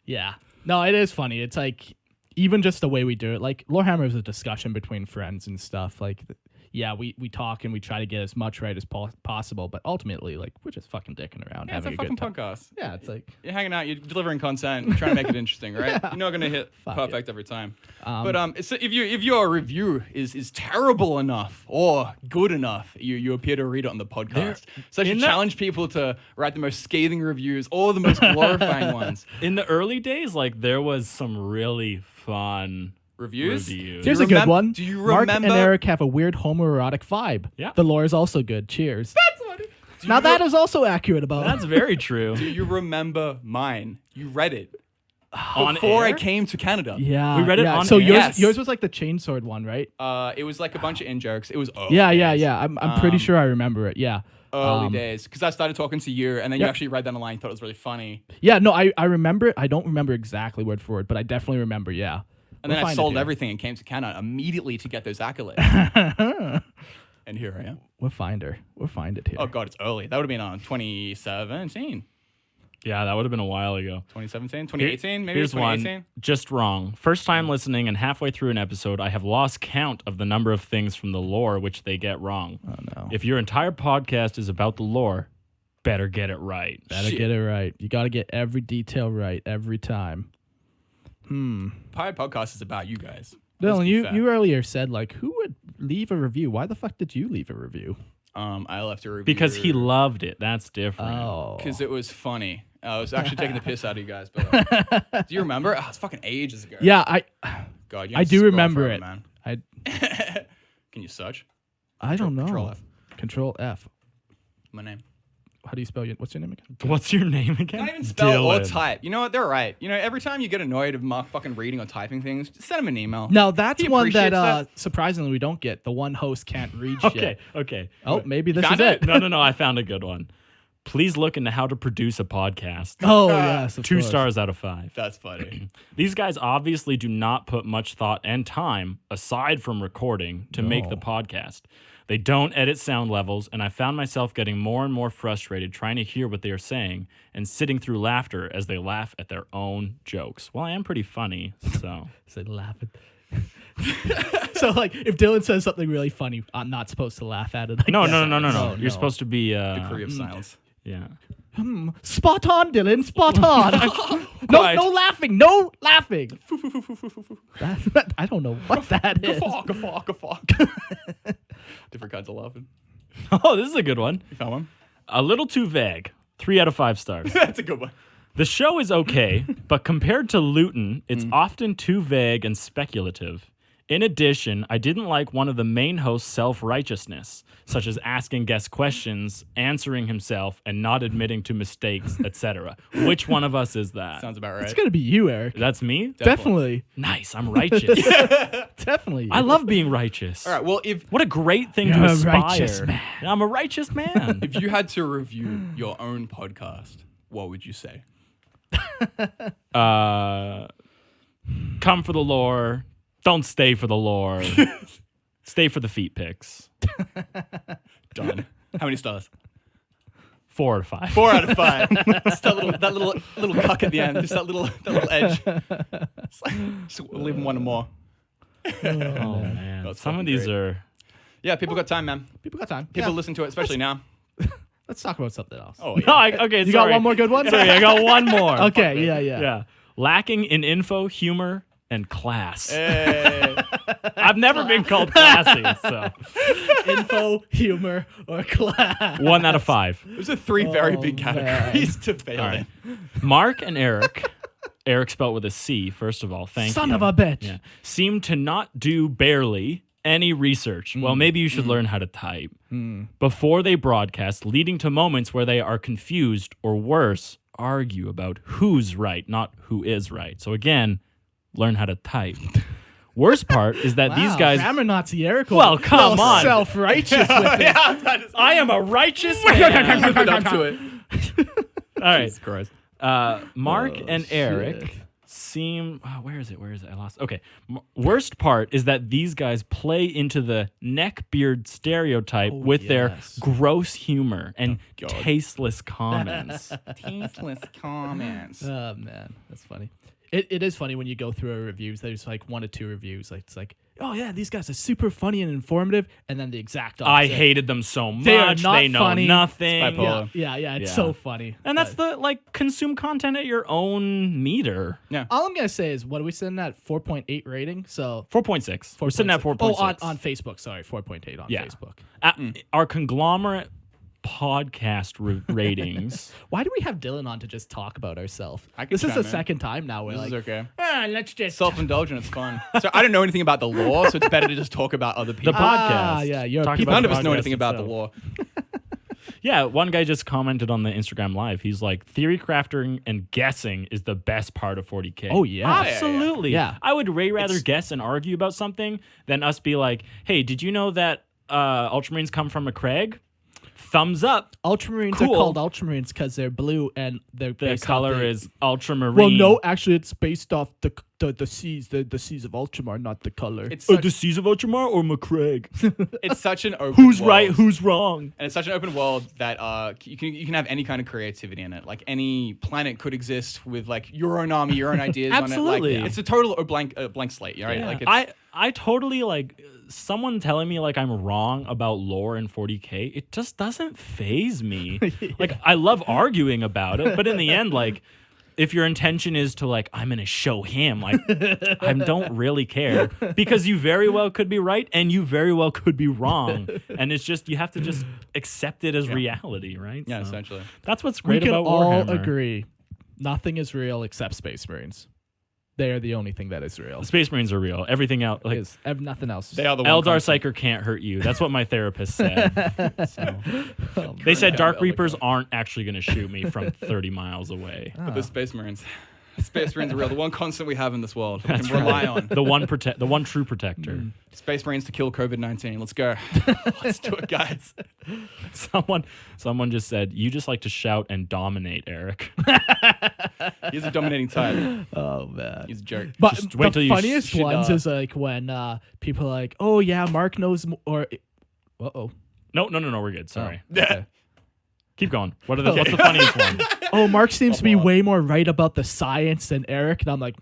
Yeah. No, it is funny. It's like, even just the way we do it, like, Lorehammer is a discussion between friends and stuff. Like, yeah, we talk and we try to get as much right as possible, but ultimately, like, we're just fucking dicking around,
Yeah, it's a
having
fucking
good time.
podcast.
Yeah, it's like,
You're hanging out, you're delivering content, you're trying to make it interesting, right? You're not gonna hit
Fuck
perfect every time.
Um,
But if your review is terrible enough or good enough, you appear to read it on the podcast. So I should challenge people to write the most scathing reviews or the most glorifying ones.
In the early days, like, there was some really fun
Reviews?
here's a good one.
Do you
Mark
remember?
and Eric have a weird homoerotic vibe.
Yeah.
The lore is also good. Cheers.
That's funny.
Now that is also accurate about
That's very true.
Do you remember mine? You read it
On
before I
air?
came to Canada.
Yeah.
We read it
yeah.
on
So
air.
Yes.
yours was like the chainsword one, right?
It was like a bunch of in jokes. It was early
Yeah.
days.
I'm pretty sure I remember it. Yeah.
Early days, because I started talking to you, and then you
Yep.
actually read down the line. Thought it was really funny,
Yeah, no, I remember it. I don't remember exactly word for word, but I definitely remember, yeah.
and then I
We'll find it
sold
here.
everything and came to Canada immediately to get those accolades. And here I am.
We'll find it here.
Oh god, it's early. That would have been on 2017,
Yeah, that would have been a while ago.
2017, 2018, maybe
Here's
2018.
one. Just wrong. First time listening, and halfway through an episode, I have lost count of the number of things from the lore which they get wrong.
Oh, no.
If your entire podcast is about the lore, better get it right.
Better get it right. You got to get every detail right every time.
Pirate Podcast is about you guys.
Dylan, you earlier said, like, who would leave a review? Why the fuck did you leave a review?
I left a review
Because he loved it. That's different.
Oh.
because it was funny. I was actually taking the piss out of you guys. But do you remember? Oh, it's fucking ages ago.
Yeah,
God, you
I
have to
do
scroll
remember
forever,
it.
man. Can you search
I don't know.
Control F.
Control F.
my name?
How do you spell what's your name again?
What's your name again?
Can't even spell or
Dylan.
type. You know what? They're right. You know, every time you get annoyed of Mark fucking reading or typing things, just send him an email.
No, that's
He
one that,
appreciates
surprisingly we don't get. The one host can't reach
Okay,
yet.
okay.
Oh, maybe this
Found
is it.
No, I found a good one. Please look into how to produce a podcast.
Oh, yes. of
2
course.
stars out of 5.
That's funny.
These guys obviously do not put much thought and time, aside from recording, to make the podcast. They don't edit sound levels, and I found myself getting more and more frustrated trying to hear what they are saying and sitting through laughter as they laugh at their own jokes. Well, I am pretty funny, so.
Say laughing. So, like, if Dylan says something really funny, I'm not supposed to laugh at it. Like
No.
Oh,
You're supposed to be.
Degree of silence.
Yeah.
Spot on, Dylan. Spot on. no
Quiet.
laughing. No laughing. I don't know what that is.
Guffaw. Different kinds of laughing.
Oh, this is a good one.
You found one?
A little too vague. 3 out of 5 stars.
That's a good one.
The show is okay, but compared to Luton, it's often too vague and speculative. In addition, I didn't like one of the main host's self-righteousness, such as asking guest questions, answering himself, and not admitting to mistakes, etc. Which one of us is that?
Sounds about right.
It's going to be you, Eric.
That's me?
Definitely.
Nice, I'm righteous.
Definitely.
I love being righteous.
All right. Well, if
What a great thing
You're
to
a
aspire.
righteous man.
I'm a righteous man.
if you had to review your own podcast, what would you say?
Come for the lore. Don't stay for the lore. Stay for the feet pics.
Done. How many stars?
4 out of 5.
4 out of 5. Just that little cuck at the end. Just that little edge. Just leave them one more.
Oh man,
That's
some of
fucking
these
great.
are.
Yeah, people got time, man.
People got time.
People
Yeah.
listen to it, especially now.
Let's talk about something else.
Oh,
No,
yeah.
okay.
You got one more good one?
Sorry, I got one more.
Okay, yeah.
Yeah. Lacking in info, humor, and class.
Hey.
I've never been called classy, so
Info, humor, or class.
1 out of 5.
Those are 3 very big
man.
categories to fail
All right.
in.
Mark and Eric Eric spelled with a C, first of all. Thank you.
Son of a bitch.
Yeah. Seem to not do barely any research. Well, maybe you should learn how to type. Before they broadcast, leading to moments where they are confused or worse, argue about who's right, not who is right. So again, learn how to type. Worst part is that these guys...
Grammar Nazi Eric.
Well, come on.
Self-righteous with it.
I am a righteous man.
Live it up to it.
All right.
Jesus Christ.
Mark and Eric seem... where is it? I lost... Okay. Worst part is that these guys play into the neckbeard stereotype with their gross humor and tasteless comments.
Tasteless comments.
Oh, man. That's funny. It is funny when you go through our reviews. There's like 1 or 2 reviews. Like it's like, oh yeah, these guys are super funny and informative, and then the exact opposite.
I hated them so much.
They are not
they know
funny.
nothing.
It's bipolar.
Yeah, it's so funny.
And that's the consume content at your own meter.
Yeah.
All I'm gonna say is, what are we sitting at? 4.8 rating. So
4.6. We're sitting at 4.6.
Oh, on Facebook. Sorry, 4.8 on Facebook.
Our conglomerate podcast ratings.
Why do we have Dylan on to just talk about ourselves? This is
chime
the
in.
second time now. We're
This is
like,
okay.
let's just
Self-indulgent, it's fun. So I don't know anything about the law, so it's better to just talk about other people.
The podcast.
Yeah, you're
Talk
people.
about
None
the
of us know
podcast
anything about the
itself.
law.
Yeah, one guy just commented on the Instagram Live. He's like, theory crafting and guessing is the best part of 40K.
Oh, yeah.
Absolutely.
Yeah.
I would way rather guess and argue about something than us be like, hey, did you know that Ultramarines come from a Craig? Thumbs up.
Ultramarines
Cool.
are called Ultramarines because they're blue and
The
based off
color is ultramarine.
Well, no, actually, it's based off the seas, the seas of Ultramar, not the color.
It's
Oh,
such,
the Seas of Ultramar or McCraig?
it's such an open
Who's
world.
right? Who's wrong?
And it's such an open world that you can have any kind of creativity in it. Like any planet could exist with like your own army, your own ideas
Absolutely.
on it. Like, it's a total blank slate, right?
Yeah.
Like it's,
I totally like someone telling me like I'm wrong about lore in 40K. It just doesn't phase me. Like I love arguing about it, but in the end, like if your intention is to like I'm gonna show him, like I don't really care because you very well could be right and you very well could be wrong, and it's just you have to just accept it as reality, right?
yeah,
So
essentially.
that's what's
we
great
can
about
all
Warhammer.
agree, nothing is real except Space Marines. They are the only thing that is real.
The Space Marines are real. Everything else, like
Nothing else.
They are the one
Eldar
constant.
Psyker can't hurt you. That's what my therapist said. So.
Oh,
They said
Yeah,
Dark
Eldar
Reapers aren't actually going to shoot me from 30 miles away.
But the Space Marines. The Space Marines are real. The one constant we have in this world. We can rely on.
The one true protector.
Space Marines to kill COVID-19. Let's go. Let's do it, guys.
Someone just said, you just like to shout and dominate, Eric.
He's a dominating type.
Oh man.
He's a jerk.
But
Just wait
the
till you
funniest
should,
ones is like when people are like, "Oh yeah, Mark knows," or "Uh-oh."
No, we're good. Sorry.
Okay.
Keep going. What's the funniest one?
Oh, Mark seems to be way more right about the science than Eric, and I'm like,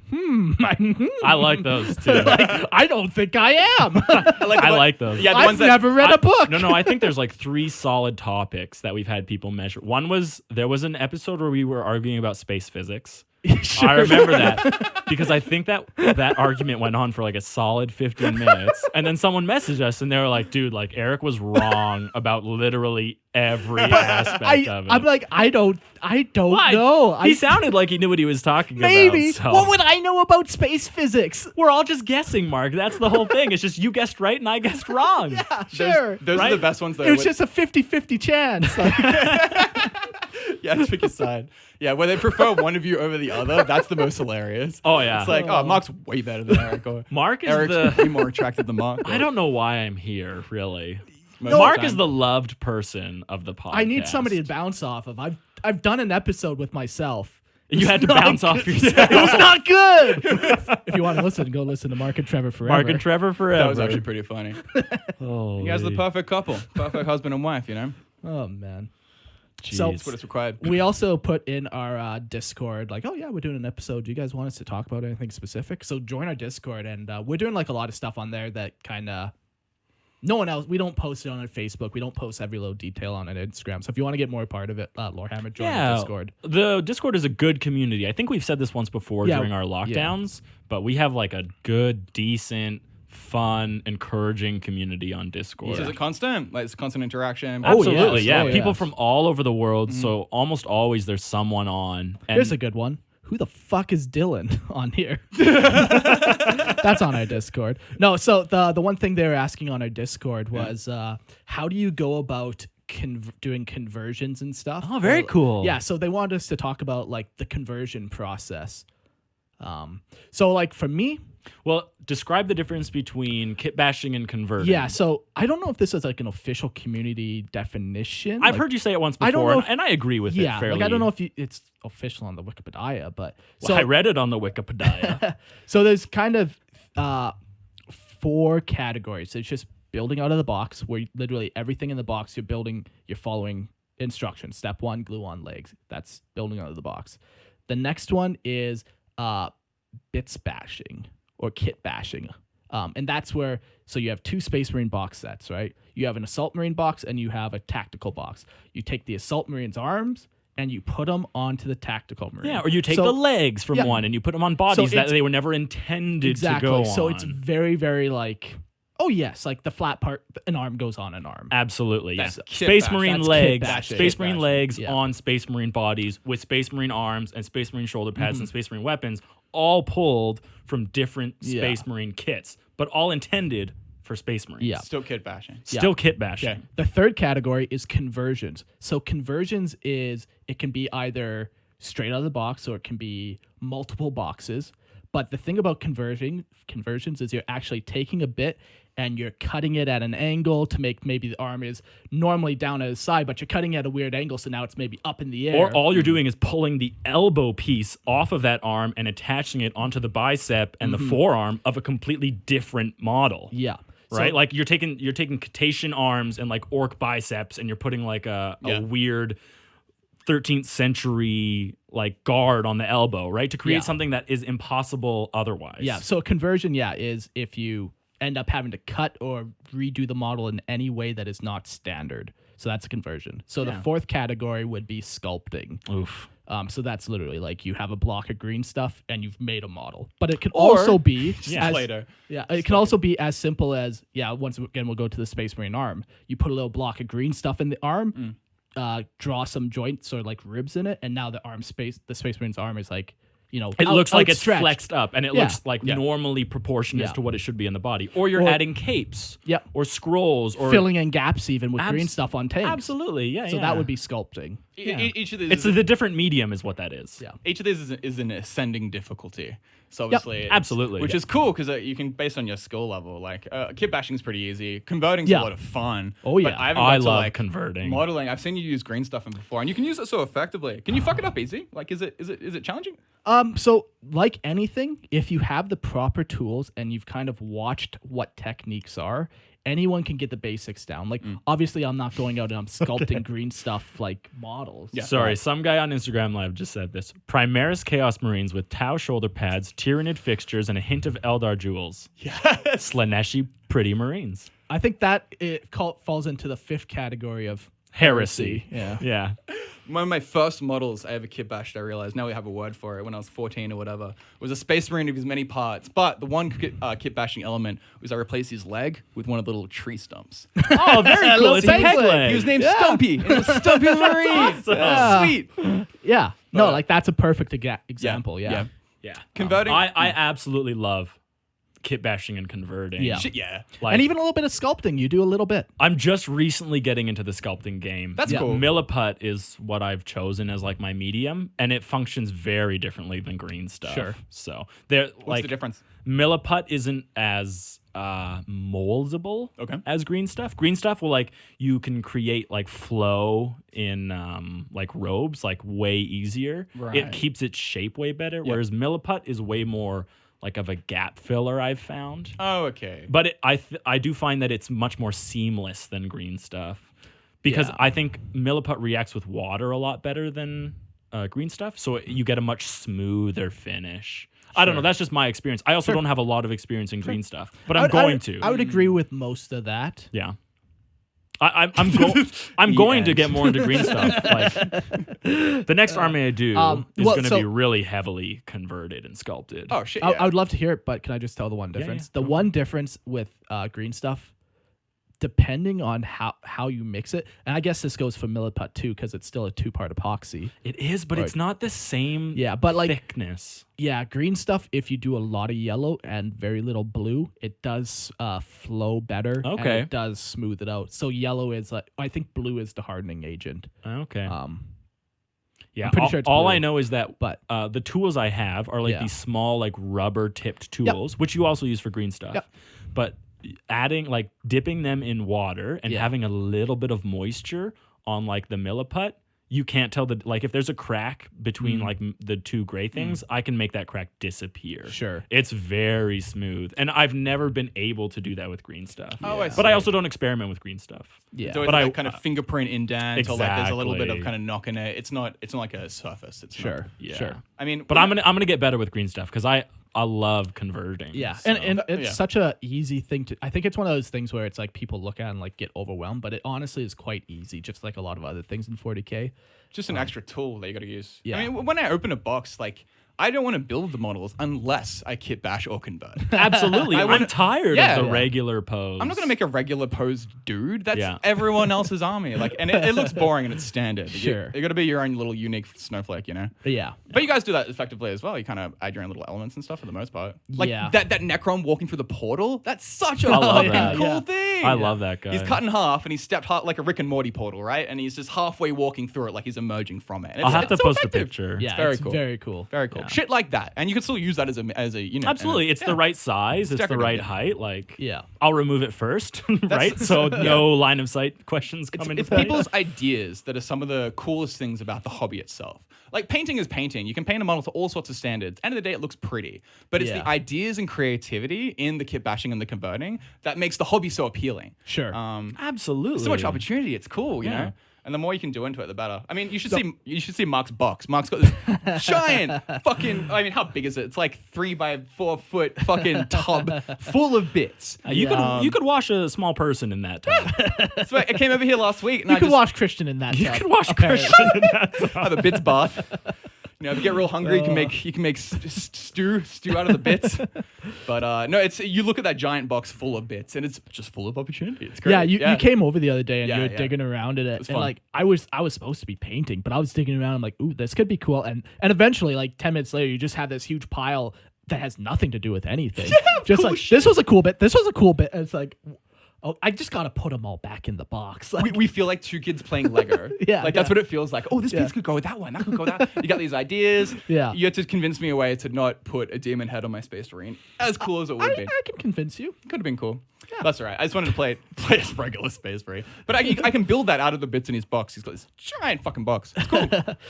I like those too.
I don't think I am.
I like those.
Yeah, the
I've
ones that
never read a book.
No, I think there's like 3 solid topics that we've had people measure. One was there was an episode where we were arguing about space physics.
Sure.
I remember that because I think that argument went on for like a solid 15 minutes. And then someone messaged us and they were like, dude, like Eric was wrong about literally every aspect of it.
I'm like, I don't
Why?
know.
He sounded like he knew what he was talking
Maybe.
about. So.
What would I know about space physics?
We're all just guessing, Mark. That's the whole thing. It's just you guessed right and I guessed wrong.
Yeah, sure.
Those
Right?
are the best ones, though.
It was just a 50-50 chance. Like,
yeah, pick a side. Yeah, where they prefer one of you over the other, that's the most hilarious.
Oh, yeah.
It's like, oh, Mark's way better than Eric. Or
Mark is
Eric's way more attractive than Mark.
I don't know why I'm here, really.
Most of
Mark
the
is
time.
the loved person of the podcast.
I need somebody to bounce off of. I've done an episode with myself.
You had to bounce off yourself.
It was not good. If you want to listen, go listen to Mark and Trevor Forever.
Mark and Trevor forever.
That was actually pretty funny.
Holy.
You guys are the perfect couple. Perfect husband and wife, you know?
Oh man.
Jeez.
So
That's what it's required.
we also put in our Discord, like, oh yeah, we're doing an episode. Do you guys want us to talk about anything specific? So join our Discord, and we're doing like a lot of stuff on there that kind of no one else. We don't post it on our Facebook. We don't post every little detail on our Instagram. So if you want to get more part of it, Lorehammer, join the Discord.
The Discord is a good community. I think we've said this once before
Yeah,
during our lockdowns, but we have like a good, decent, fun, encouraging community on Discord.
So is it constant? Like, it's constant interaction?
Absolutely,
yes.
yeah.
Oh,
People
yes.
from all over the world, so almost always there's someone on. And
Here's a good one. who the fuck is Dylan on here? That's on our Discord. No, so the one thing they were asking on our Discord was how do you go about doing conversions and stuff?
Oh, very cool.
Yeah, so they wanted us to talk about like the conversion process. So like for me,
Well, describe the difference between kit bashing and converting.
yeah, so I don't know if this is like an official community definition.
I've
like,
heard you say it once
I don't
before,
know if-
and I agree with it
yeah,
fairly.
like I don't know if it's official on the Wikipedia, but
Well, I read it on the Wikipedia.
so there's kind of 4 categories. It's just building out of the box, where literally everything in the box you're following instructions. Step 1, glue on legs. That's building out of the box. The next one is bits bashing or kit bashing. And that's where, so you have 2 Space Marine box sets, right? You have an Assault Marine box and you have a tactical box. You take the Assault Marine's arms and you put them onto the tactical Marine.
Yeah, or you take the legs from one and you put them on bodies that they were never intended to go on.
So it's very, very like, oh yes, like the flat part, an arm goes on an arm.
Absolutely,
That's
yes.
kit
Space
bash.
Marine
That's kit
legs,
bashing.
Space
Kit
Marine
bashing.
legs
Yeah.
on Space Marine bodies with Space Marine arms and Space Marine shoulder pads and Space Marine weapons, all pulled from different Space Marine kits, but all intended for Space Marines.
Yeah.
Still kit bashing.
Still kit bashing.
Okay.
The third category is conversions. So conversions it can be either straight out of the box or it can be multiple boxes. But the thing about conversions is you're actually taking a bit and you're cutting it at an angle to make maybe the arm is normally down at the side, but you're cutting at a weird angle, so now it's maybe up in the air.
Or all you're doing is pulling the elbow piece off of that arm and attaching it onto the bicep and the forearm of a completely different model.
Yeah.
Right?
So-
Like you're taking Cetacean arms and like orc biceps and you're putting like a weird 13th century like guard on the elbow, right? To create
Yeah.
something that is impossible otherwise.
Yeah. So a conversion, is if you end up having to cut or redo the model in any way that is not standard. So that's a conversion. So the fourth category would be sculpting.
Oof.
So that's literally like you have a block of green stuff and you've made a model. But it can also be
later.
Yeah, it can also be as simple as once again we'll go to the Space Marine arm. You put a little block of green stuff in the arm, draw some joints or like ribs in it, and now the Space Marine's arm is like,
It looks like it's
outstretched.
flexed up, and it looks like normally proportionate
Yeah.
to what it should be in the body. Or you're adding capes,
Yep.
or scrolls, or
filling in gaps even with green stuff on tanks.
Absolutely, yeah.
So that would be sculpting.
Each of these
It's the different medium, is what that is.
Yeah.
each of these is an ascending difficulty. So obviously, it's-
absolutely.
which is cool because you can based on your skill level. Like kit bashing is pretty easy. Converting's
Yeah.
a lot of fun.
Oh, yeah.
But I haven't
I
got to,
love
like,
converting.
modeling. I've seen you use green stuff in before, and you can use it so effectively. Can you fuck it up easy? Like, is it challenging?
So like anything, if you have the proper tools and you've kind of watched what techniques are, anyone can get the basics down. Like obviously I'm not going out and I'm sculpting green stuff like models.
Sorry, some guy on Instagram Live just said this. Primaris Chaos Marines with Tau shoulder pads, Tyranid fixtures, and a hint of Eldar jewels.
Yes.
Slaneshi Pretty Marines.
I think that falls into the 5th category of
Heresy.
Yeah.
Yeah.
One of my first models I ever kit bashed, I realized, now we have a word for it, when I was 14 or whatever, was a Space Marine of his many parts. But the one kit bashing element was I replaced his leg with one of the little tree stumps.
Oh, very cool. It's a
Thanks,
peg
Leg.
leg.
He was named Stumpy. And it was Stumpy the Marine.
awesome.
Yeah.
Sweet.
Yeah. No, like that's a perfect example. Yeah.
Yeah.
Converting.
I absolutely love kit bashing and converting.
Yeah.
Shit, yeah.
Like,
And even a little bit of sculpting. You do a little bit.
I'm just recently getting into the sculpting game.
That's cool.
Milliput is what I've chosen as like my medium, and it functions very differently than green stuff.
Sure.
So there,
What's the difference?
Milliput isn't as moldable
Okay.
as green stuff. Green stuff will like you can create like flow in like robes like way easier.
Right.
It keeps its shape way better. Whereas Milliput is way more like of a gap filler, I've found.
Oh, okay.
But I do find that it's much more seamless than green stuff because
Yeah.
I think Milliput reacts with water a lot better than green stuff, so you get a much smoother finish. I don't know. That's just my experience. I also don't have a lot of experience in green stuff, but I'm going to.
I would agree with most of that.
Yeah. I'm going to get more into green stuff. Like the next army I do is
well,
going to
so-
be really heavily converted and sculpted.
Oh, shit,
I
yeah.
would love to hear it, but can I just tell the one difference?
yeah,
The one difference with green stuff, depending on how you mix it, and I guess this goes for Milliput too, because it's still a 2-part epoxy.
It is, but it's not the same
but like
thickness.
Yeah, green stuff, if you do a lot of yellow and very little blue, it does flow better.
Okay.
And it does smooth it out. So yellow is I think blue is the hardening agent.
Okay. Yeah,
I'm pretty sure it's
all
blue,
I know is that
but
the tools I have are like these small, like rubber tipped tools, which you also use for green stuff.
Yep.
But dipping them in water and having a little bit of moisture on like the Milliput, you can't tell if there's a crack between like the two gray things, I can make that crack disappear.
Sure.
It's very smooth. And I've never been able to do that with green stuff.
Oh, I see.
But I also don't experiment with green stuff.
yeah.
So it's
But
like kind of fingerprint indent, or like there's a little bit of
Exactly.
kind of knock in it. It's not like a surface. It's
Sure.
Not,
Yeah.
Sure.
I mean,
But I'm gonna get better with green stuff because I love converting.
Yeah,
so.
and it's such a easy thing to. I think it's one of those things where it's like people look at and like get overwhelmed, but it honestly is quite easy, just like a lot of other things in 40K.
just an extra tool that you got to use.
Yeah.
I mean, when I open a box, like I don't want to build the models unless I kit bash or convert.
Absolutely. I'm tired
Yeah.
of the
Yeah.
regular pose.
I'm not gonna make a regular posed dude. That's
Yeah.
everyone else's army. Like, and it looks boring and it's standard.
Sure.
You got to be your own little unique snowflake, you know.
But yeah,
But you guys do that effectively as well. You kind of add your own little elements and stuff for the most part. Like
Yeah.
that Necron walking through the portal. That's such a
love
fucking
that.
cool
Yeah.
thing.
I love that guy.
He's cut in half and he's stepped hard like a Rick and Morty portal, right? And he's just halfway walking through it like he's emerging from it. And
I'll have to
it's so
post
effective.
a picture.
yeah,
very
it's
cool.
very cool.
Very cool.
Yeah.
Shit like that. And you can still use that as a unit.
Absolutely. It's the right size. It's the
decorative,
right
yeah.
height. Like,
Yeah.
I'll remove it first, right? So no line of sight questions come into
It's
play.
people's ideas that are some of the coolest things about the hobby itself. Like painting is painting. You can paint a model to all sorts of standards. End of the day, it looks pretty. But it's
Yeah.
the ideas and creativity in the kit bashing and the converting that makes the hobby so appealing.
Sure.
Absolutely.
So much opportunity. It's cool, you
Yeah.
know. And the more you can do into it, the better. I mean, you should see Mark's box. Mark's got this giant fucking. I mean, how big is it? It's like 3 by 4 foot fucking tub full of bits.
You could wash a small person in that tub.
So I came over here last week and
You
I
could
just
wash Christian in that.
You
tub,
could wash
apparently.
Christian in that tub.
have a bits bath. You know, if you get real hungry, you can make stew out of the bits. But no, it's you look at that giant box full of bits, and it's just full of opportunity. It's great.
Yeah, you came over the other day and
Yeah,
you were
yeah.
digging around in it, and
fun.
like I was supposed to be painting, but I was digging around. I'm like, ooh, this could be cool, and eventually, like 10 minutes later, you just have this huge pile that has nothing to do with anything. Just
cool
like
shit.
this was a cool bit. This was a cool bit. And it's like, oh, I just gotta put them all back in the box. Like,
We feel like 2 kids playing Lego.
Yeah,
Like that's
yeah.
what it feels like. Oh, this piece could go with that one. That could go with that. You got these ideas.
Yeah.
You had to convince me a way to not put a demon head on my Space Marine. As cool as it would be.
I can convince you.
Could have been cool. That's all right. I just wanted to play as regular Space Marine. But I can build that out of the bits in his box. He's got this giant fucking box. It's cool.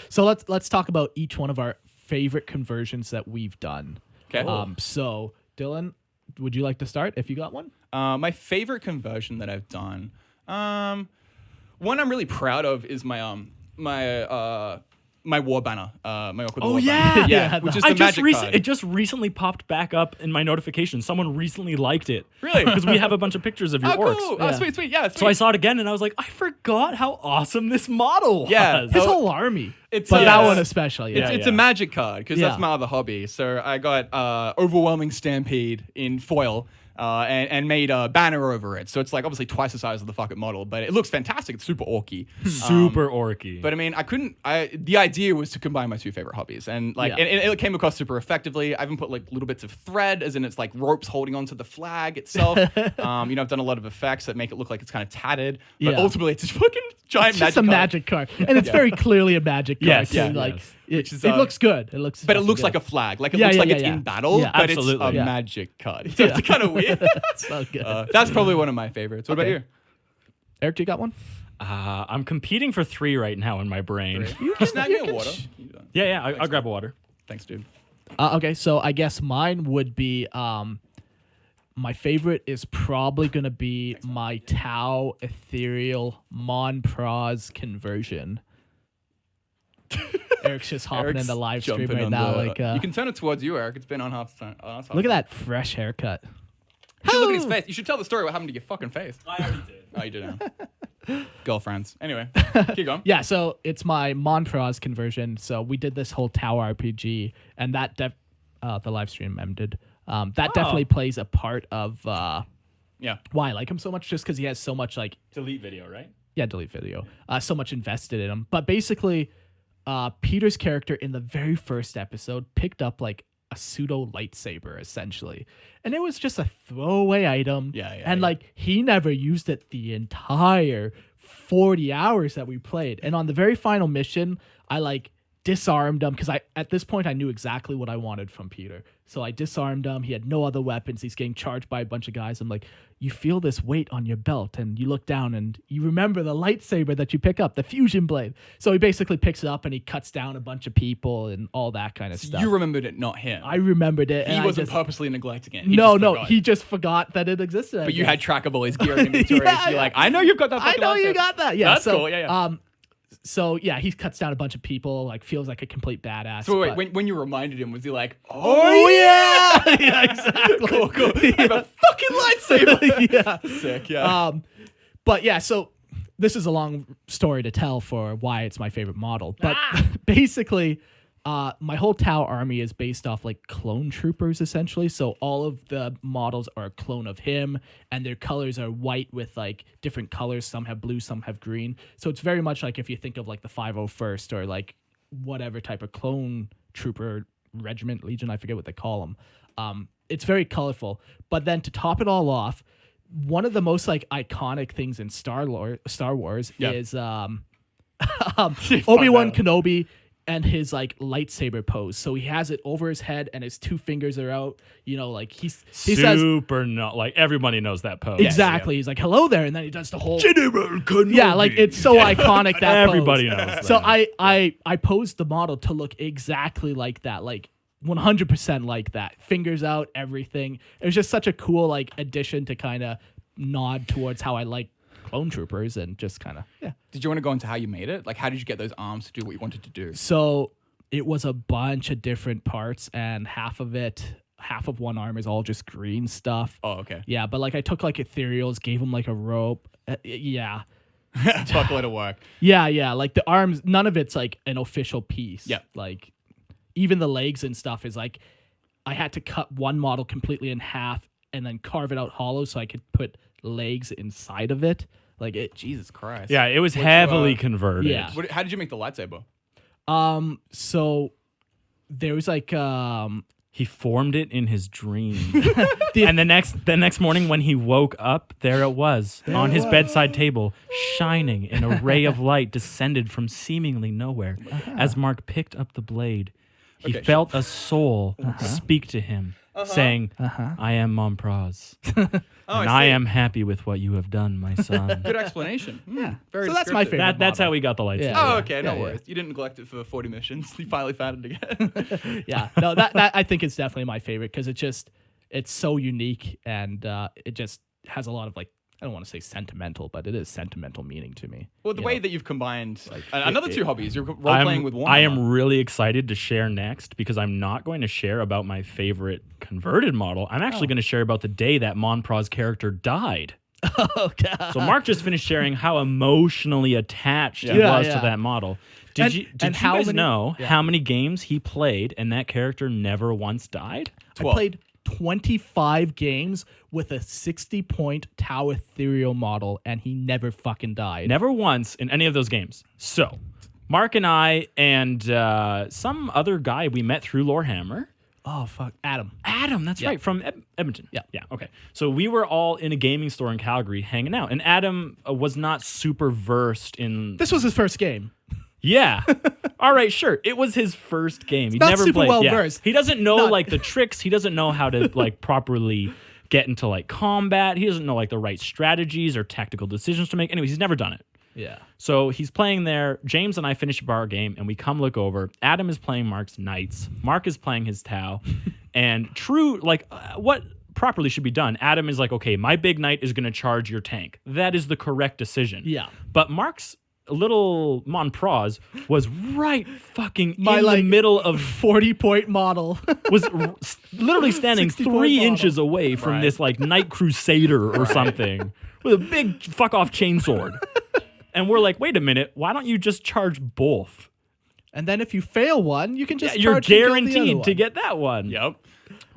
So let's talk about each one of our favorite conversions that we've done.
Okay.
So Dylan, would you like to start if you got one?
My favorite conversion that I've done, one I'm really proud of is my war banner, my Orca the
Oh
War
yeah,
banner.
Yeah,
which is
I
the
just
magic card.
it just recently popped back up in my notifications. Someone recently liked it.
Really?
Because we have a bunch of pictures of your
Oh,
orcs.
cool!
Yeah.
Oh, sweet, yeah. Sweet.
So I saw it again and I was like, I forgot how awesome this model was.
Yeah.
His
Oh,
whole army.
it's,
But
uh,
that one especially.
It's,
Yeah.
it's a magic card because
Yeah.
that's my other hobby. So I got Overwhelming Stampede in foil and made a banner over it. So it's like obviously twice the size of the fucking model, but it looks fantastic. It's super orky.
Super orky.
But I mean, the idea was to combine my 2 favorite hobbies, and like,
Yeah.
and it came across super effectively. I even put like little bits of thread, as in it's like ropes holding onto the flag itself. You know, I've done a lot of effects that make it look like it's kind of tatted, but
Yeah.
ultimately it's just fucking giant
It's just
magic
a
card.
magic card, and it's very clearly a magic card.
Yes,
too.
yeah,
like
yes.
Which is,
it looks good. It looks,
But it
fucking
looks
good.
like a flag. Like it
Yeah,
looks
yeah,
like
yeah,
it's
yeah.
in battle,
Yeah,
but
absolutely.
it's a
Yeah.
magic card. So it's kind of weird.
so good.
That's probably one of my favorites. What
Okay.
about
Eric, do you got one?
I'm competing for 3 right now in my brain.
you? You snag me
you
a
can
water.
Yeah, I'll grab a water.
Thanks, dude.
Okay, so I guess mine would be my favorite is probably going to be my Tau Ethereal Mon Praz conversion. Eric's just hopping in the live stream
jumping
right
on
now.
the-
Like,
you can turn it towards you, Eric. It's been on half the time. Oh,
look at that fresh haircut.
You should look at his face. You should tell the story what happened to your fucking face.
I already did.
Oh, you did now. Girlfriends. Anyway, keep going.
Yeah, so it's my Mon Praz conversion. So we did this whole Tau RPG, and that the live stream ended. That definitely plays a part of
Yeah.
Why I like him so much? Just because he has so much like
Delete video, right?
yeah, delete video. So much invested in him. But basically, Peter's character in the very first episode picked up like a pseudo lightsaber essentially, and it was just a throwaway item. And like he never used it the entire 40 hours that we played. And on the very final mission, I like disarmed him because at this point I knew exactly what I wanted from Peter. So I disarmed him. He had no other weapons. He's getting charged by a bunch of guys. I'm like, you feel this weight on your belt, and you look down and you remember the lightsaber that you pick up, the fusion blade. So he basically picks it up and he cuts down a bunch of people and all that kind of stuff.
You remembered it, not him.
I remembered it.
He
and
wasn't purposely neglecting it.
He just forgot that it existed.
But you had track of all his gear and inventory.
Yeah,
so you're like, I know you've got that.
I know you got that. Yeah,
That's cool. Yeah.
So yeah, he cuts down a bunch of people, like feels like a complete badass.
So wait,
but-
when you reminded him, was he like,
oh yeah, yeah, exactly.
cool. I have a fucking lightsaber.
Yeah,
Sick. Yeah.
but yeah, so this is a long story to tell for why it's my favorite model. But basically, my whole Tau army is based off like clone troopers essentially. So all of the models are a clone of him, and their colors are white with like different colors. Some have blue, some have green. So it's very much like if you think of like the 501st or like whatever type of clone trooper regiment, legion, I forget what they call them. It's very colorful. But then to top it all off, one of the most like iconic things in Star Wars is Obi-Wan Kenobi and his like lightsaber pose. So he has it over his head and his two fingers are out. You know, like he says
like everybody knows that pose.
exactly. He's like, hello there, and then he does the whole
General Kenobi.
yeah, like it's so iconic that
everybody
pose.
knows that.
So I posed the model to look exactly like that, like 100% like that. Fingers out, everything. It was just such a cool like addition to kind of nod towards how I like clone troopers and just kind of yeah.
Did you want to go into how you made it? Like, how did you get those arms to do what you wanted to do?
So it was a bunch of different parts, and half of one arm is all just green stuff.
Oh, okay.
Yeah, but like I took like ethereals, gave them like a rope. Yeah.
Fuck a lot of work.
Yeah. Like the arms, none of it's like an official piece.
Yeah.
Like even the legs and stuff is like I had to cut one model completely in half and then carve it out hollow so I could put legs inside of it. Like it.
Jesus Christ.
Yeah, it was heavily converted.
Yeah.
How did you make the lightsaber?
So there was like
He formed it in his dream. And the next morning when he woke up, there it was on his bedside table, shining. An array of light descended from seemingly nowhere. As Mark picked up the blade, he felt a soul speak to him, saying, I am Montpraz, and I am happy with what you have done, my son.
Good explanation. Yeah. Very
So that's my
descriptive.
favorite.
That's how we got the lightsaber.
Yeah.
Oh, okay. No
Yeah,
worries. You didn't neglect it for 40 missions. You finally found it again.
yeah. No, that I think it's definitely my favorite because it's so unique and it just has a lot of like I don't want to say sentimental, but it is sentimental meaning to me.
Well, the way that you've combined another two hobbies, you're role playing with Warhammer.
I am really excited to share next because I'm not going to share about my favorite converted model. I'm actually going to share about the day that Monpraz character died.
Oh God!
So Mark just finished sharing how emotionally attached he was to that model. Did you guys know how many games he played and that character never once died?
12.
I played 25 games with a 60-point Tau ethereal model, and he never fucking died.
Never once in any of those games. So, Mark and I and some other guy we met through Lorehammer.
Oh, fuck. Adam,
that's right, from Edmonton.
Yeah.
Yeah, okay. So we were all in a gaming store in Calgary hanging out, and Adam was not super versed in...
This was his first game.
Yeah. All right, sure. It was his first game. He
not
never
super
played.
well versed.
He doesn't know like the tricks. He doesn't know how to like properly get into like combat. He doesn't know like the right strategies or tactical decisions to make. Anyways, he's never done it.
Yeah.
So he's playing there. James and I finish our game and we come look over. Adam is playing Mark's Knights. Mark is playing his Tau. And true, like what properly should be done, Adam is like, okay, my big knight is going to charge your tank. That is the correct decision.
Yeah.
But Mark's little Monpraz was right fucking in
like,
the middle of
40-point model.
was literally standing
60-point
3
model.
inches away from this like Knight Crusader or something with a big fuck off chainsword. And we're like, wait a minute, why don't you just charge both?
And then if you fail one, you can just
You're
charge and kill the other
guaranteed to
one.
get that one.
Yep.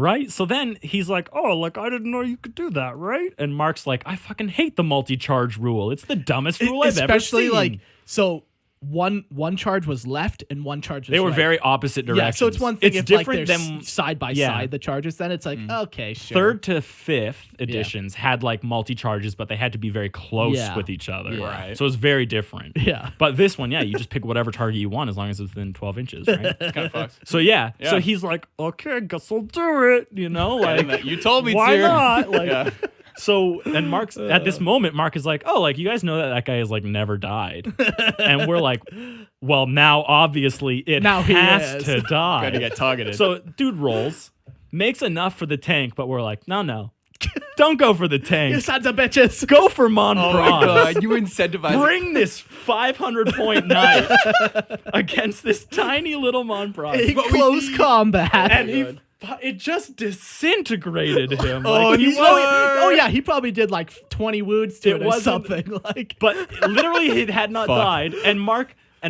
Right? So then he's like, oh, like, I didn't know you could do that, right? And Mark's like, I fucking hate the multi-charge rule. It's the dumbest rule I've ever
Especially
seen.
like, so one charge was left and one charge was
They were
right.
very opposite directions.
Yeah, so it's one thing
it's
if
different
like they're
than
side by
yeah.
side the charges, then it's like okay, sure.
Third to fifth editions had like multi-charges, but they had to be very close
Yeah.
with each other.
Yeah.
Right.
So it was very different.
Yeah.
But this one, yeah, you just pick whatever target you want as long as it's within 12 inches, right?
It's kind of fucked.
So yeah.
Yeah.
So he's like, okay, guess I'll do it. You know, like
You told me
why
to.
not? Like,
Yeah.
so and Mark's at this moment, Mark is like, oh, like you guys know that guy has like never died, and we're like, well, now obviously it
Now he
has
is.
to die.
Gotta get targeted.
So dude rolls, makes enough for the tank, but we're like, no, don't go for the
You
tank.
sons of bitches.
Go for Mon
oh my god, you incentivize.
Bring this 500-point knight against this tiny little Mon
In close combat.
and it just disintegrated him.
Oh,
Like, he
no.
wasn't-
oh yeah, he probably did like 20 wounds to
It
it, or
wasn't-
something like.
but literally he had not
Fuck.
died. And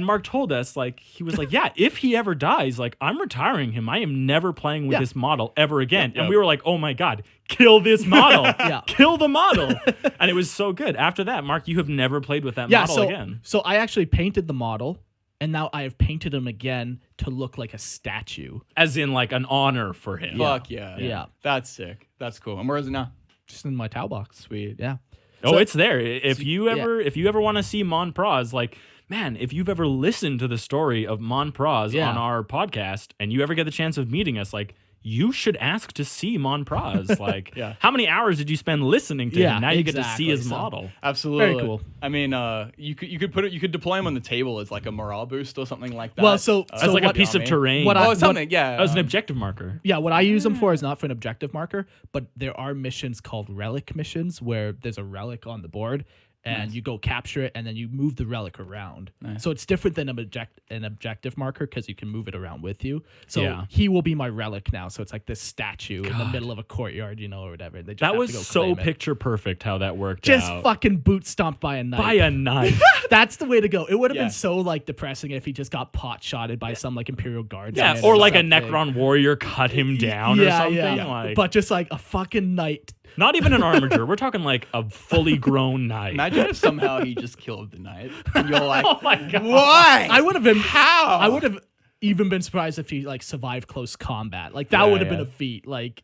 Mark told us, like, he was like, yeah, if he ever dies, like, I'm retiring him. I am never playing with
Yeah.
this model ever again.
Yeah.
And we were like, oh my God, kill this model.
Yeah.
Kill the model. And it was so good. After that, Mark, you have never played with that model again.
So I actually painted the model, and now I have painted him again to look like a statue.
As in, like, an honor for him.
Fuck yeah.
Yeah.
That's sick. That's cool. And where is it now?
Just in my towel box.
Sweet.
Yeah.
Oh,
So-
it's there. If you ever want to see Mon Praz, like, man, if you've ever listened to the story of Mon Praz
Yeah.
on our podcast and you ever get the chance of meeting us, like, you should ask to see Mon Praz. Like,
Yeah.
how many hours did you spend listening to
Yeah,
him? Now you get to see
exactly.
his
So-
model.
Absolutely.
Very cool.
I mean, you could deploy him on the table as like a morale boost or something like that.
Well, so
As like a
what-
piece of terrain.
what
Oh, something. Yeah.
As an objective marker.
Yeah, what I use them for is not for an objective marker, but there are missions called relic missions where there's a relic on the board and you go capture it and then you move the relic around.
Nice.
So it's different than an objective marker because you can move it around with you. So
Yeah.
he will be my relic now. So it's like this statue in the middle of a courtyard, or whatever. They just
That
have
was
to go
so
claim it.
picture perfect how that worked
Just
out.
fucking boot stomped by a knife.
By a knife.
That's the way to go. It would have
Yeah.
been so like depressing if he just got pot shotted by some like Imperial Guards.
Yeah, or like a Necron warrior cut him down or something. Like,
but just like a fucking knight.
not even an armature. We're talking like a fully grown knight.
Imagine if somehow he just killed the knight. And you're like,
Oh my God.
why?
I would have been
How?
I would have even been surprised if he like survived close combat. Like that
Yeah,
would have been
yeah.
a feat. Like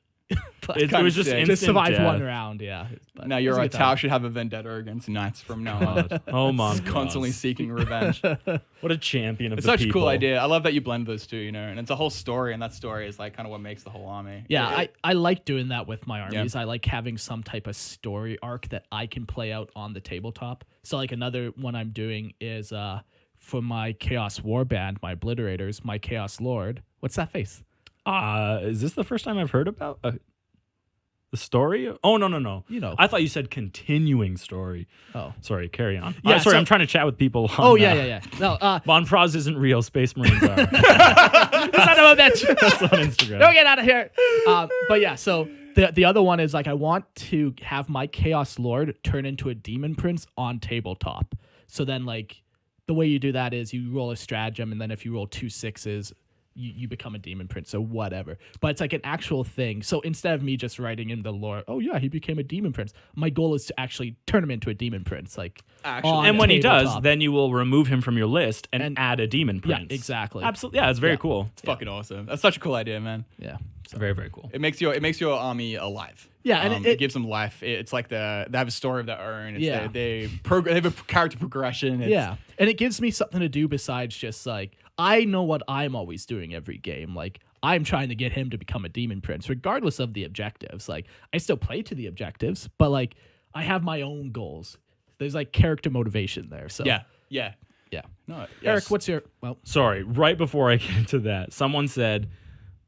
It
kinda
was just
sick.
instant
just survived
death.
one round. Yeah. But
Now
it
your
was a good
Tau
time.
should have a vendetta against knights from now on.
Oh my God.
Constantly seeking revenge.
What a champion of
It's
the
such a
people.
cool idea. I love that you blend those two, and it's a whole story, and that story is like kind of what makes the whole army.
Yeah,
It-
I like doing that with my armies. I like having some type of story arc that I can play out on the tabletop. So like another one I'm doing is for my Chaos Warband, my Obliterators, my Chaos Lord. What's that face?
Is this the first time I've heard about the story? Oh, no.
You know.
I thought you said continuing story.
Oh.
Sorry, carry on.
Yeah,
Sorry,
so-
I'm trying to chat with people. On,
Oh yeah. No,
Von Praz isn't real. Space Marines are.
son of a bitch.
That's on Instagram.
Don't get out of here. But yeah, so the other one is like I want to have my Chaos Lord turn into a Demon Prince on tabletop. So then like the way you do that is you roll a stratagem, and then if you roll 2 6s, you become a Demon Prince or whatever. But it's like an actual thing. So instead of me just writing in the lore, oh yeah, he became a Demon Prince, my goal is to actually turn him into a Demon Prince. Like
Actually.
on
And when he does,
tabletop.
then you will remove him from your list and,
And-
add a demon
Yeah,
prince.
exactly.
Absolutely. Yeah, it's very
Yeah.
cool.
It's fucking awesome. That's such a cool idea, man.
Yeah.
Very, very cool.
It makes your army alive.
Yeah, and
it gives them life. It's like they have a story of their own. It's
Yeah.
they have a character progression. It's,
Yeah. And it gives me something to do besides just like, I know what I'm always doing every game. Like, I'm trying to get him to become a Demon Prince, regardless of the objectives. Like, I still play to the objectives, but like, I have my own goals. There's like character motivation there. So,
Yeah.
Yeah.
No,
Eric,
yes.
what's your, well,
Sorry, right before I get into that, someone said,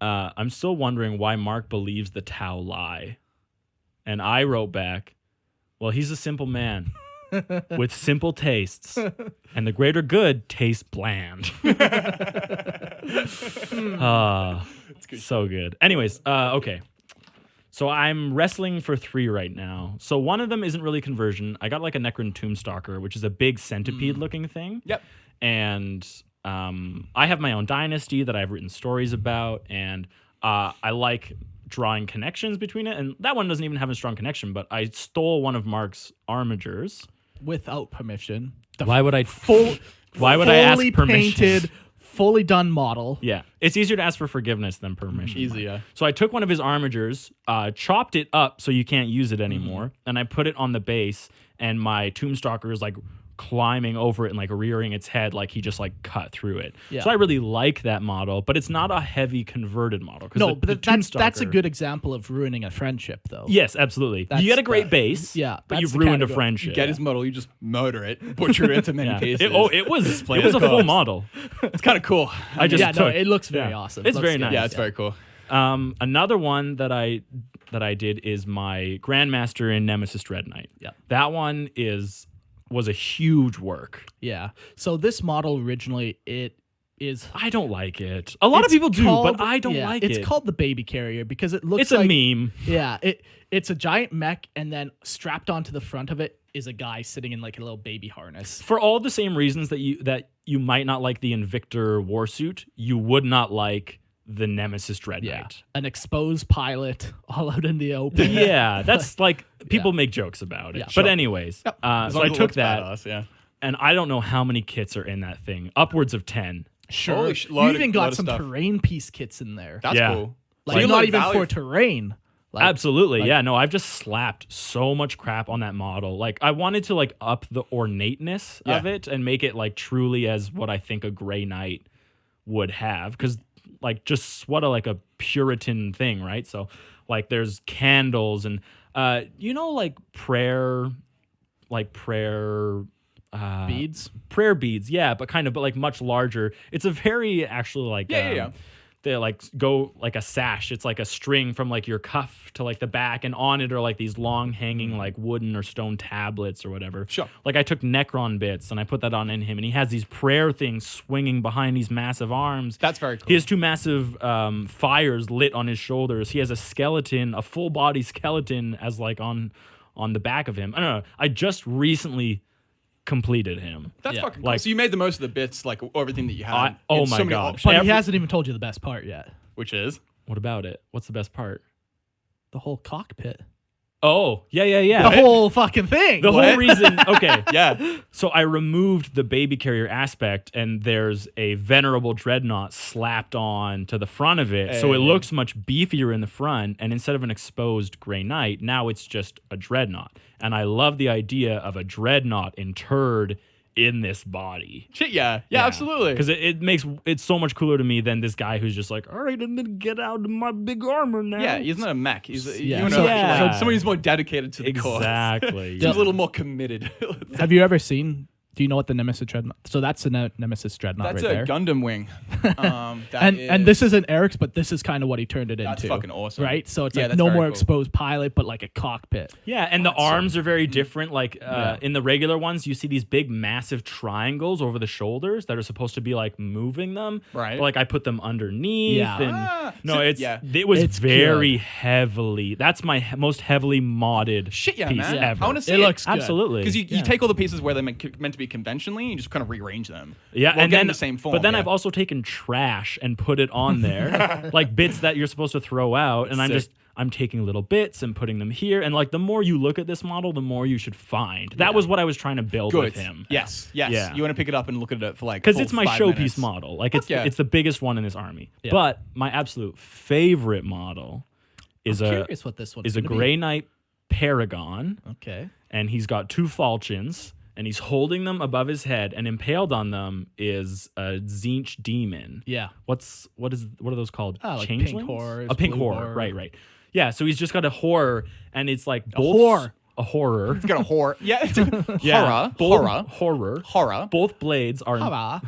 I'm still wondering why Mark believes the Tau lie. And I wrote back, well, he's a simple man with simple tastes, and the greater good tastes bland. So good. Anyways, okay. So I'm wrestling for 3 right now. So one of them isn't really conversion. I got like a Necron Tombstalker, which is a big centipede-looking thing.
Yep.
And I have my own dynasty that I've written stories about, and I like drawing connections between it, and that one doesn't even have a strong connection. But I stole one of Mark's armigers.
Without permission.
Why would I?
Full,
Why would I ask
fully
permission?
painted, fully done model.
Yeah, it's easier to ask for forgiveness than permission.
Easier.
So I took one of his armigers, chopped it up so you can't use it anymore, and I put it on the base, and my Tombstalker is like climbing over it and like rearing its head like he just like cut through it.
Yeah.
So I really like that model, but it's not a heavy converted model.
No, but that's a good example of ruining a friendship, though.
Yes, absolutely.
That's
you get a great
the-
base,
yeah,
but
that's
you've
the
ruined a
category.
friendship.
Get his model, you just murder it, butcher it into many
Yeah.
pieces.
It was a full model.
It's kind of cool.
I just
Yeah, no,
took-
it looks very
yeah.
awesome.
It's
Looks
very
good.
nice.
Yeah, it's very cool.
Another one that I did is my Grandmaster in Nemesis Dread Knight.
Yeah.
That one was a huge work.
Yeah. So this model originally, it is.
I don't like it. A lot of
it's
people do,
called-
but I don't like it.
It's called the baby carrier because it looks
It's
like
a meme.
Yeah, it's a giant mech, and then strapped onto the front of it is a guy sitting in like a little baby harness.
For all the same reasons that you might not like the Invictor warsuit, you would not like the Nemesis Dread
Yeah,
Knight.
an exposed pilot all out in the open.
Yeah, that's like people make jokes about it.
Yeah,
but
sure.
anyways,
As
so
long
I
as it
took
looks
that,
badass, yeah.
and I don't know how many kits are in that thing. Upwards of 10.
Sure.
Holy
You even got some terrain piece kits in there.
That's
Yeah.
cool.
Like
So you
not
like
even
value-
for terrain. Like,
Absolutely. Yeah, no, I've just slapped so much crap on that model. Like I wanted to like up the ornateness of
Yeah.
it and make it like truly as what I think a Grey Knight would have, cuz like just what a like a Puritan thing, right? So like there's candles and like prayer
beads.
prayer beads, yeah, but like much larger. It's a very actually like
Yeah.
they like go like a sash. It's like a string from like your cuff to like the back, and on it are like these long hanging like wooden or stone tablets or whatever.
Sure.
Like I took Necron bits and I put that on in him, and he has these prayer things swinging behind these massive arms.
That's very cool.
He has two massive fires lit on his shoulders. He has a skeleton, a full body skeleton, as like on the back of him. I don't know. I just recently completed him.
That's
Yeah.
fucking cool.
Like-
So you made the most of the bits, like everything that you had.
Oh
in
my
so many
God.
options,
But
Every-
he hasn't even told you the best part yet.
which is
What about it? What's the best part?
The whole cockpit.
Oh, yeah.
The whole fucking thing.
The whole reason, okay.
yeah.
So I removed the baby carrier aspect, and there's a venerable dreadnought slapped on to the front of it. So it
Hey.
looks much beefier in the front, and instead of an exposed Grey Knight, now it's just a dreadnought. And I love the idea of a dreadnought interred in this body.
Shit, yeah. Yeah, absolutely.
Because it makes it so much cooler to me than this guy who's just like, all right, I'm gonna get out of my big armor now.
Yeah, he's not a mech. He's
Yeah.
you know,
Yeah.
actually, someone who's more dedicated to the cause.
Exactly.
He's a little more committed.
Have you ever seen? Do you know what the Nemesis Dreadnought? So that's the Nemesis Dreadnought
That's
right
a
there.
Gundam wing.
And this isn't Eric's, but this is kind of what he turned it
That's
into.
fucking awesome.
Right? So it's
Yeah,
like
that's
no
very
more
cool.
exposed pilot, but like a cockpit.
Yeah, and the arms are very different. Like
Yeah.
in the regular ones, you see these big, massive triangles over the shoulders that are supposed to be like moving them.
Right.
But, like I put them underneath.
Yeah.
And no,
So-
it's
yeah.
it was
It's
very heavily. That's my most heavily modded
Shit, yeah,
piece
man.
ever.
I want to see
It looks good.
Absolutely
because you
Yeah.
take all the pieces where they're meant to be conventionally and you just kind of rearrange them.
Yeah,
while
and
getting
then
the same form.
But then
yeah.
I've also taken trash and put it on there, like bits that you're supposed to throw out, and
Sick.
I'm taking little bits and putting them here, and like the more you look at this model, the more you should find. That was what I was trying to build
good
with him.
Yes.
Yeah.
You want to pick it up and look at it for like
Because
full
it's my
5
showpiece
minutes.
model. Like
yeah.
it's the biggest one in this army.
Yeah.
But my absolute favorite model is
I'm
a
curious what this one
is a Grey Knight Paragon,
Okay.
and he's got 2 falchions, and he's holding them above his head, and impaled on them is a Zinch demon.
Yeah.
What are those called?
Like pink
Changelings?
horrors,
A pink
blue
horror.
horror.
Right. Yeah. So he's just got a horror, and it's like both
whore.
a horror.
It's got a horror. Yeah. It's a
Yeah,
horror.
Horror.
Horror.
Both blades are
Hava.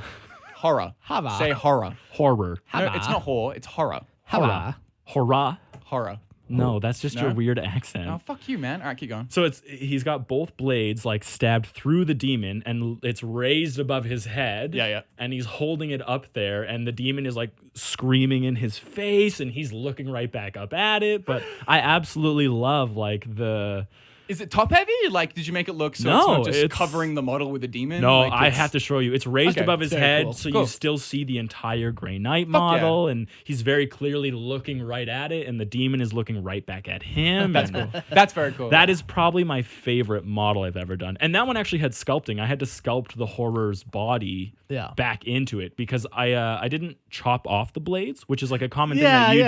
Horror.
Hava.
Say horror.
horror.
No,
Hava.
it's not horror. It's horror.
Hava.
Horror.
Horror.
No, that's just your
No?
weird accent.
Oh, fuck you, man. All right, keep going.
So he's got both blades like stabbed through the demon, and it's raised above his head.
Yeah.
And he's holding it up there, and the demon is like screaming in his face, and he's looking right back up at it. But I absolutely love like the
Is it top heavy? Like, did you make it look so it's
No,
not just
it's-
covering the model with a demon?
No,
Like,
I
it's-
have to show you. It's raised
Okay,
above his
very
head,
cool.
so
Cool.
you still see the entire Grey Knight
yeah.
model, and he's very clearly looking right at it, and the demon is looking right back at him.
That's
and
cool. That's very cool.
That is probably my favorite model I've ever done. And that one actually had sculpting. I had to sculpt the horror's body
Yeah.
back into it because I didn't chop off the blades, which is like a common thing that you do.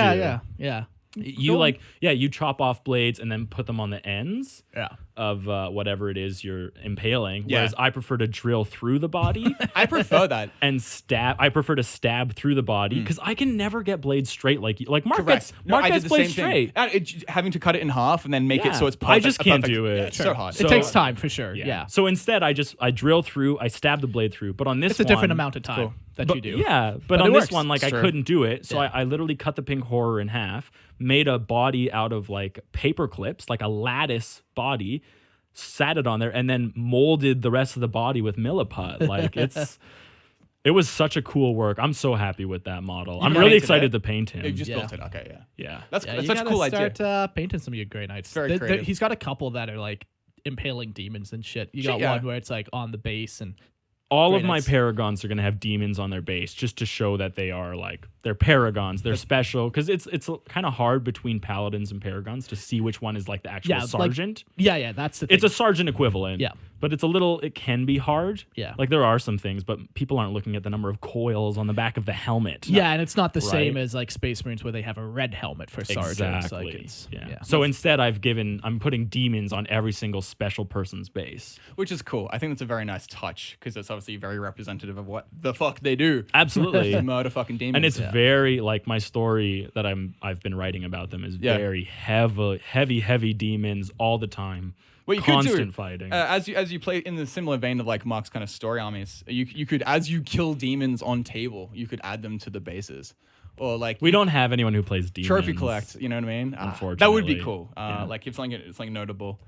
Yeah.
You chop off blades and then put them on the ends
Yeah.
of whatever it is you're impaling.
Yeah.
Whereas I prefer to drill through the body
I prefer that.
and stab. I prefer to stab through the body because I can never get blades straight like you. Like Mark gets blades straight.
Having to cut it in half and then make it so it's perfect.
I just can't
perfect-
do it.
Yeah, it's so hard.
It takes time for sure. Yeah.
So instead, I drill through. I stab the blade through. But on this,
It's a different
one-
amount of time that
but,
you do.
Yeah, but
But
on
it
this
works.
one, like I
Sure.
couldn't do it, so
Yeah.
I literally cut the pink horror in half, made a body out of like paper clips, like a lattice body, sat it on there, and then molded the rest of the body with milliput. Like it was such a cool work. I'm so happy with that model. I'm really
painted
excited
it?
to paint him.
You just
Yeah.
built it. Okay, yeah.
Yeah.
That's
Yeah, you
such a
gotta
cool idea.
start painting some of your Grey Knights.
Very creative.
He's got a couple that are like impaling demons and shit. You got
Yeah.
one where it's like on the base and
All
Grey
of my
Knights.
paragons are going to have demons on their base just to show that they are like they're paragons, they're special because it's kind of hard between paladins and paragons to see which one is like the actual
Yeah, like-
sergeant.
yeah, that's the thing.
It's a sergeant equivalent.
Yeah.
But it can be hard.
Yeah.
Like there are some things, but people aren't looking at the number of coils on the back of the helmet.
yeah, and it's not the same
Right.
as like Space Marines where they have a red helmet for sergeants.
Exactly.
Like it's,
yeah. So instead I'm putting demons on every single special person's base.
Which is cool. I think that's a very nice touch because it's obviously very representative of what the fuck they do.
Absolutely.
Murder fucking demons.
And it's very like my story that I've been writing about them is
Yeah.
very heavy demons all the time.
What you could
Constant
do,
fighting.
as you play in the similar vein of like Mark's kind of story armies, you could as you kill demons on table, you could add them to the bases, or like
We don't have anyone who plays demons.
trophy collect. You know what I mean? That would be
Unfortunately.
cool.
Yeah.
Like if something notable,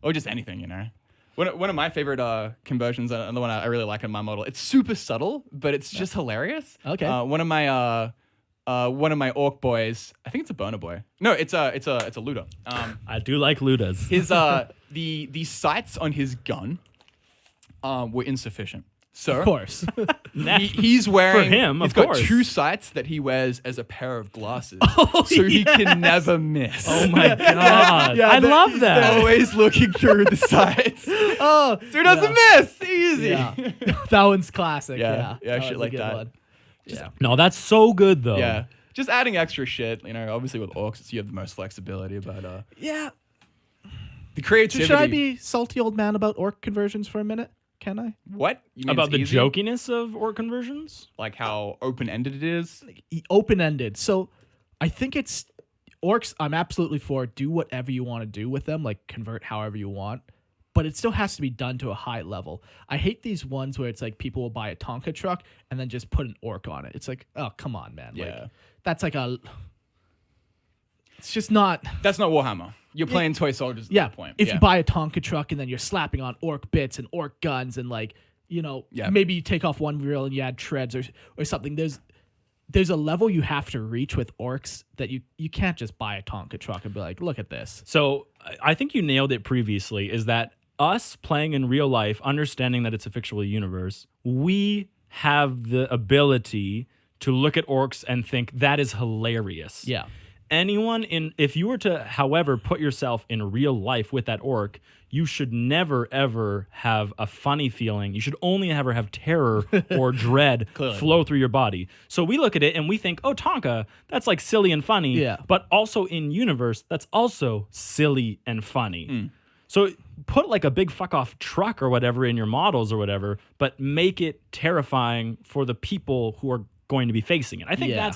or just anything. You know, one of my favorite conversions, and the one I really like in my model. It's super subtle, but it's just hilarious.
Okay.
One of my orc boys. I think it's a boner boy. No, it's a looter.
I do like Ludas.
His the sights on his gun were insufficient. So
Of course.
he's wearing.
him,
he's
of
got
course.
two sights that he wears as a pair of glasses, so he can never miss.
Oh my god.
Yeah,
I
they're-
love that.
Always looking through the sights, so
oh,
he doesn't miss. Easy.
yeah. That one's classic.
Yeah,
Yeah.
shit
was a
like
good
that.
one. Yeah.
No, that's so good though.
Yeah. Just adding extra shit. You know, obviously with orcs, you have the most flexibility, but
Yeah.
the creativity.
Should I be salty old man about orc conversions for a minute? Can I?
what you mean
About
it's
the
easy?
jokiness of orc conversions?
Like how open ended it is.
Open ended. So I think it's orcs. I'm absolutely for do whatever you want to do with them, like convert however you want. But it still has to be done to a high level. I hate these ones where it's like people will buy a Tonka truck and then just put an orc on it. It's like, oh, come on, man.
Yeah.
Like, that's like a. It's just not.
That's not Warhammer. You're playing toy soldiers at
Yeah.
that point.
If
yeah.
you buy a Tonka truck and then you're slapping on orc bits and orc guns and like,
Yeah.
maybe you take off one reel and you add treads or something. There's a level you have to reach with orcs that you can't just buy a Tonka truck and be like, look at this.
So I think you nailed it previously, is that us playing in real life, understanding that it's a fictional universe, we have the ability to look at orcs and think that is hilarious.
Yeah.
If you were to, however, put yourself in real life with that orc, you should never, ever have a funny feeling. You should only ever have terror or dread flow through your body. So we look at it and we think, oh, Tonka, that's like silly and funny.
Yeah.
But also in universe, that's also silly and funny. So put like a big fuck off truck or whatever in your models or whatever, but make it terrifying for the people who are going to be facing it. I think
Yeah.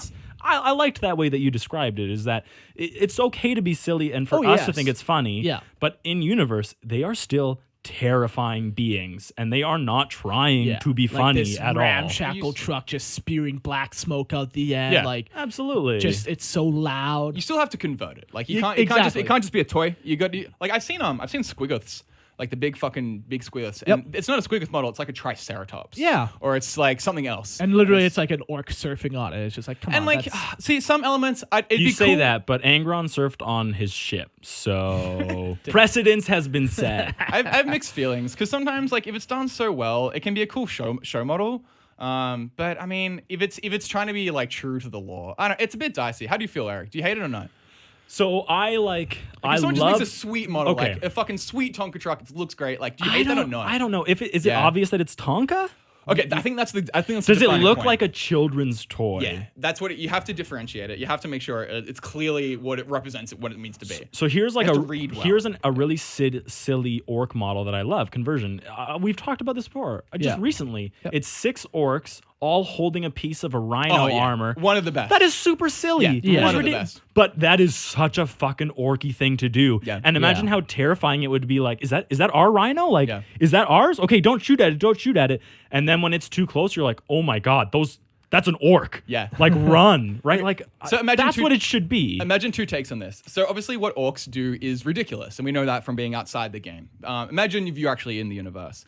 I liked that way that you described it, is that it's okay to be silly and for
Oh,
us to
yes.
think it's funny.
Yeah.
But in universe, they are still terrifying beings and they are not trying to be
Like
funny
this
at all.
ramshackle truck just spewing black smoke out the end.
Yeah.
Like
Absolutely.
just it's so loud.
You still have to convert it. Like you
Yeah,
can't. It
exactly.
can't just be a toy. You got like I've seen Squigoths like the big squiggleth.
Yep.
And it's not a squiggleth model. It's like a triceratops.
Yeah.
Or it's like something else.
And literally, it's like an orc surfing on it. It's just like, come
And
on.
like,
that's-
see, some elements, it'd
You
be
say
cool.
that, but Angron surfed on his ship, so precedence has been set.
I have mixed feelings because sometimes, like, if it's done so well, it can be a cool show model. But I mean, if it's trying to be like true to the law, I don't. It's a bit dicey. How do you feel, Eric? Do you hate it or not?
So I like. I
If someone
love.
just makes a sweet model,
Okay.
like a fucking sweet Tonka truck, it looks great. Like, do you
I
hate that or
don't-
not?
I don't know. Is it
Yeah.
obvious that it's Tonka?
Okay, I think that's the.
Does
the
it
defining
look
point.
like a children's toy?
Yeah, that's what you have to differentiate it. You have to make sure it's clearly what it represents, what it means to be.
So here's like
You have to read well.
here's a really silly orc model that I love. Conversion. We've talked about this before. Just
Yeah.
recently.
Yep.
It's 6 orcs all holding a piece of a rhino
Oh, yeah.
armor.
One of the best.
That is super silly.
Yeah,
Yeah.
one of the
Ridiculous.
best.
But that is such a fucking orky thing to do.
Yeah.
And imagine
Yeah.
how terrifying it would be. Like, is that our rhino? Like,
Yeah.
is that ours? Okay, don't shoot at it. Don't shoot at it. And then when it's too close, you're like, oh my god, that's an orc.
Yeah.
Like run, right? Like,
So imagine
that's
two-
what it should be.
Imagine 2 takes on this. So obviously, what orcs do is ridiculous, and we know that from being outside the game. Imagine if you're actually in the universe.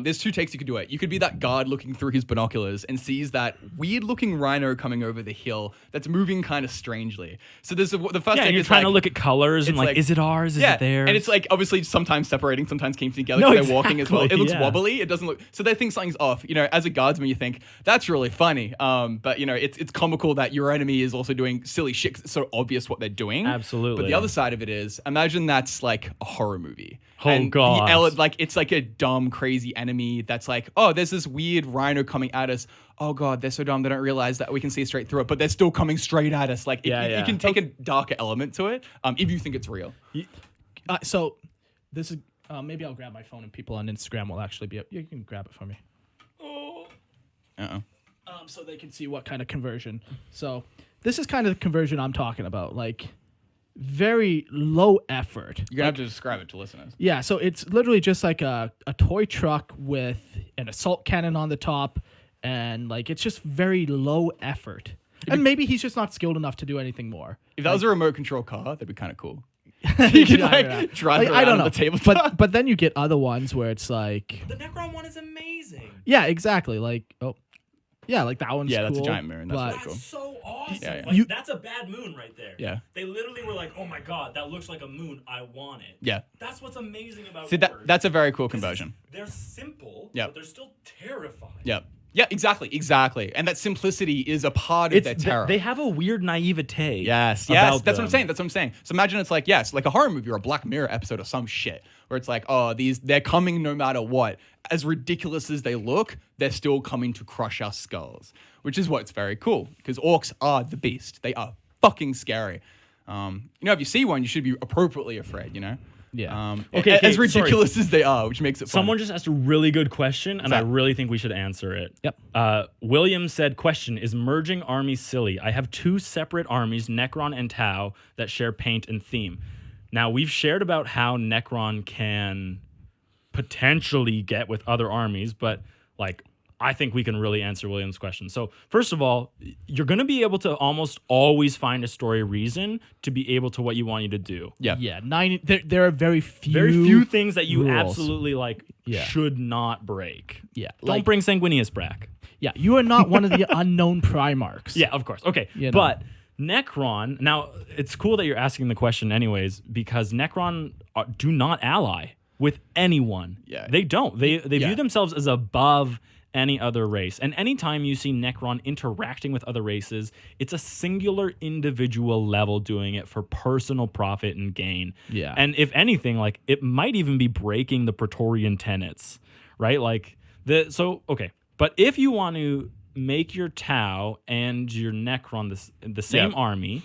There's 2 takes you could do it. You could be that guard looking through his binoculars and sees that weird-looking rhino coming over the hill that's moving kind of strangely. So there's the first
Yeah,
take
and you're
is
trying
like,
to look at colors and
it's
like,
like-
is it ours? Is
yeah,
it theirs?
and it's like obviously sometimes separating, sometimes keeping together
No,
because they're walking as well. It
exactly,
looks
yeah.
wobbly. It doesn't look. So they think something's off. You know, as a guardsman, you think that's really funny. But you know, it's comical that your enemy is also doing silly shit 'cause it's so obvious what they're doing.
Absolutely.
But the other side of it is, imagine that's like a horror movie.
Oh,
And
God.
like it's like a dumb, crazy enemy that's like, oh, there's this weird rhino coming at us. Oh God, they're so dumb they don't realize that we can see straight through it, but they're still coming straight at us. Like, you can take a darker element to it if you think it's real.
so this is maybe I'll grab my phone and people on Instagram will actually be. You can grab it for me.
Uh-oh.
So they can see what kind of conversion. So this is kind of the conversion I'm talking about. Like very low effort.
You're gonna have to describe it to listeners.
Yeah, so it's literally just like a toy truck with an assault cannon on the top, and like it's just very low effort. And maybe he's just not skilled enough to do anything more.
If that was a remote control car, that'd be kind of cool. You could drive around
I don't know.
on the tabletop.
But then you get other ones where it's like,
the Necron one is amazing.
yeah, exactly. Like like that one's
Yeah, that's a
cool,
giant moon. That's
but-
really cool.
So awesome.
Yeah, yeah.
Like, that's a bad moon right there.
Yeah.
They literally were like, oh my god, that looks like a moon. I want it.
Yeah.
That's what's amazing about
See, that's a very cool conversion.
They're simple,
Yeah.
but they're still terrifying.
Yep. Yeah, exactly. And that simplicity is a part of their terror.
They have a weird naivete.
Yes,
about
that's
them.
what I'm saying. So imagine it's like, like a horror movie or a Black Mirror episode or some shit where it's like, oh, they're coming no matter what. As ridiculous as they look, they're still coming to crush our skulls, which is what's very cool because orcs are the beast. They are fucking scary. If you see one, you should be appropriately afraid, you know?
Yeah.
Okay,
as
sorry.
ridiculous as they are, which makes it fun.
Someone just asked a really good question, and I
that?
really think we should answer it.
Yep.
William said, question, is merging armies silly? I have 2 separate armies, Necron and Tau, that share paint and theme. Now, we've shared about how Necron can potentially get with other armies, but like, I think we can really answer William's question. So, first of all, you're going to be able to almost always find a story reason to be able to what you want you to do.
Yeah.
Yeah, there are very
Very few things that you
rules.
absolutely like
Yeah.
should not break.
Yeah,
Don't bring Sanguinius back.
Yeah, you are not one of the unknown Primarchs.
Yeah, of course. Okay.
You know.
But Necron, now it's cool that you're asking the question anyways, because Necron do not ally with anyone.
Yeah.
They don't. They
Yeah.
view themselves as above any other race. And anytime you see Necron interacting with other races, it's a singular individual level doing it for personal profit and gain.
Yeah.
And if anything, like it might even be breaking the Praetorian tenets, right? Like okay. But if you want to make your Tau and your Necron the same
Yeah.
army,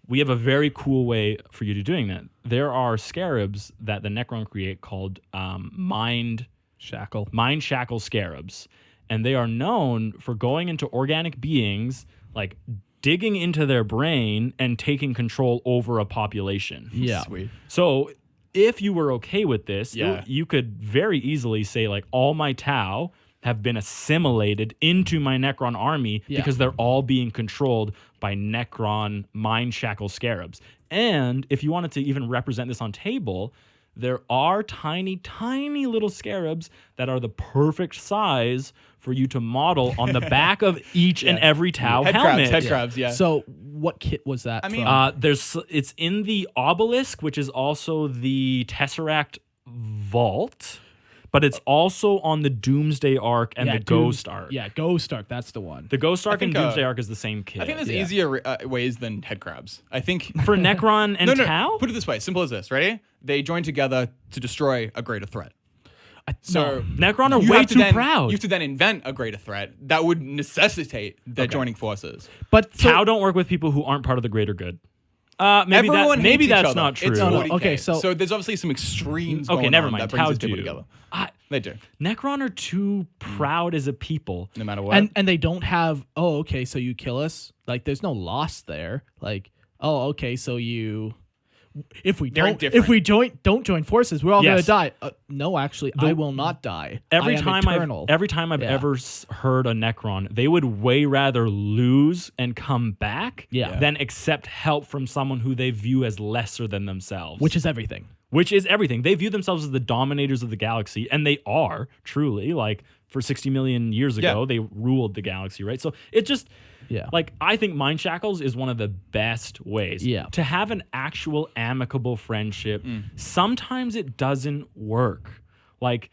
we have a very cool way for you to doing that. There are scarabs that the Necron create called mind shackle scarabs. And they are known for going into organic beings, like digging into their brain and taking control over a population.
Yeah.
Sweet.
So if you were okay with this,
Yeah.
you could very easily say, like, all my Tau have been assimilated into my Necron army
Yeah.
because they're all being controlled by Necron mind shackle scarabs. And if you wanted to even represent this on table, there are tiny, tiny little scarabs that are the perfect size for you to model on the back of each and every Tau helmet.
Head crabs, yeah.
So what kit was that?
I mean,
from?
It's in the obelisk, which is also the Tesseract vault, but it's also on the Doomsday Arc and the Ghost Arc.
Yeah, Ghost Arc. That's the one.
The Ghost Arc and
think,
Doomsday Arc is the same kit.
I think there's easier ways than head crabs. I think
for Necron and
no,
Tau.
put it this way, simple as this. Ready? They join together to destroy a greater threat. So
Necron are
you
way
have to
too
then-
proud.
You have to then invent a greater threat that would necessitate their joining forces.
But
Tau don't work with people who aren't part of the greater good. Maybe
Everyone
maybe
hates each
that's
other.
not true.
It's
No,
40K.
okay, so
there's obviously some extremes.
Okay,
going
never
on
mind.
That brings
Tau
these people
do.
together.
I-
They do,
Necron are too proud as a people.
no matter what.
and they don't have. Oh, okay. So you kill us. Like, there's no loss there. Like, oh, okay. So you. If we
They're
don't,
indifferent.
if we don't join forces, we're all
Yes.
gonna die. No, actually, I will not die.
Every
I am
time
eternal.
I've
Yeah.
ever heard a Necron, they would way rather lose and come back
Yeah.
than accept help from someone who they view as lesser than themselves.
which is everything.
Which is everything. They view themselves as the dominators of the galaxy, and they are truly. Like for 60 million years ago,
Yeah.
they ruled the galaxy, right? So it just,
Yeah.
like, I think Mind Shackles is one of the best ways
Yeah.
to have an actual amicable friendship. Sometimes it doesn't work. Like,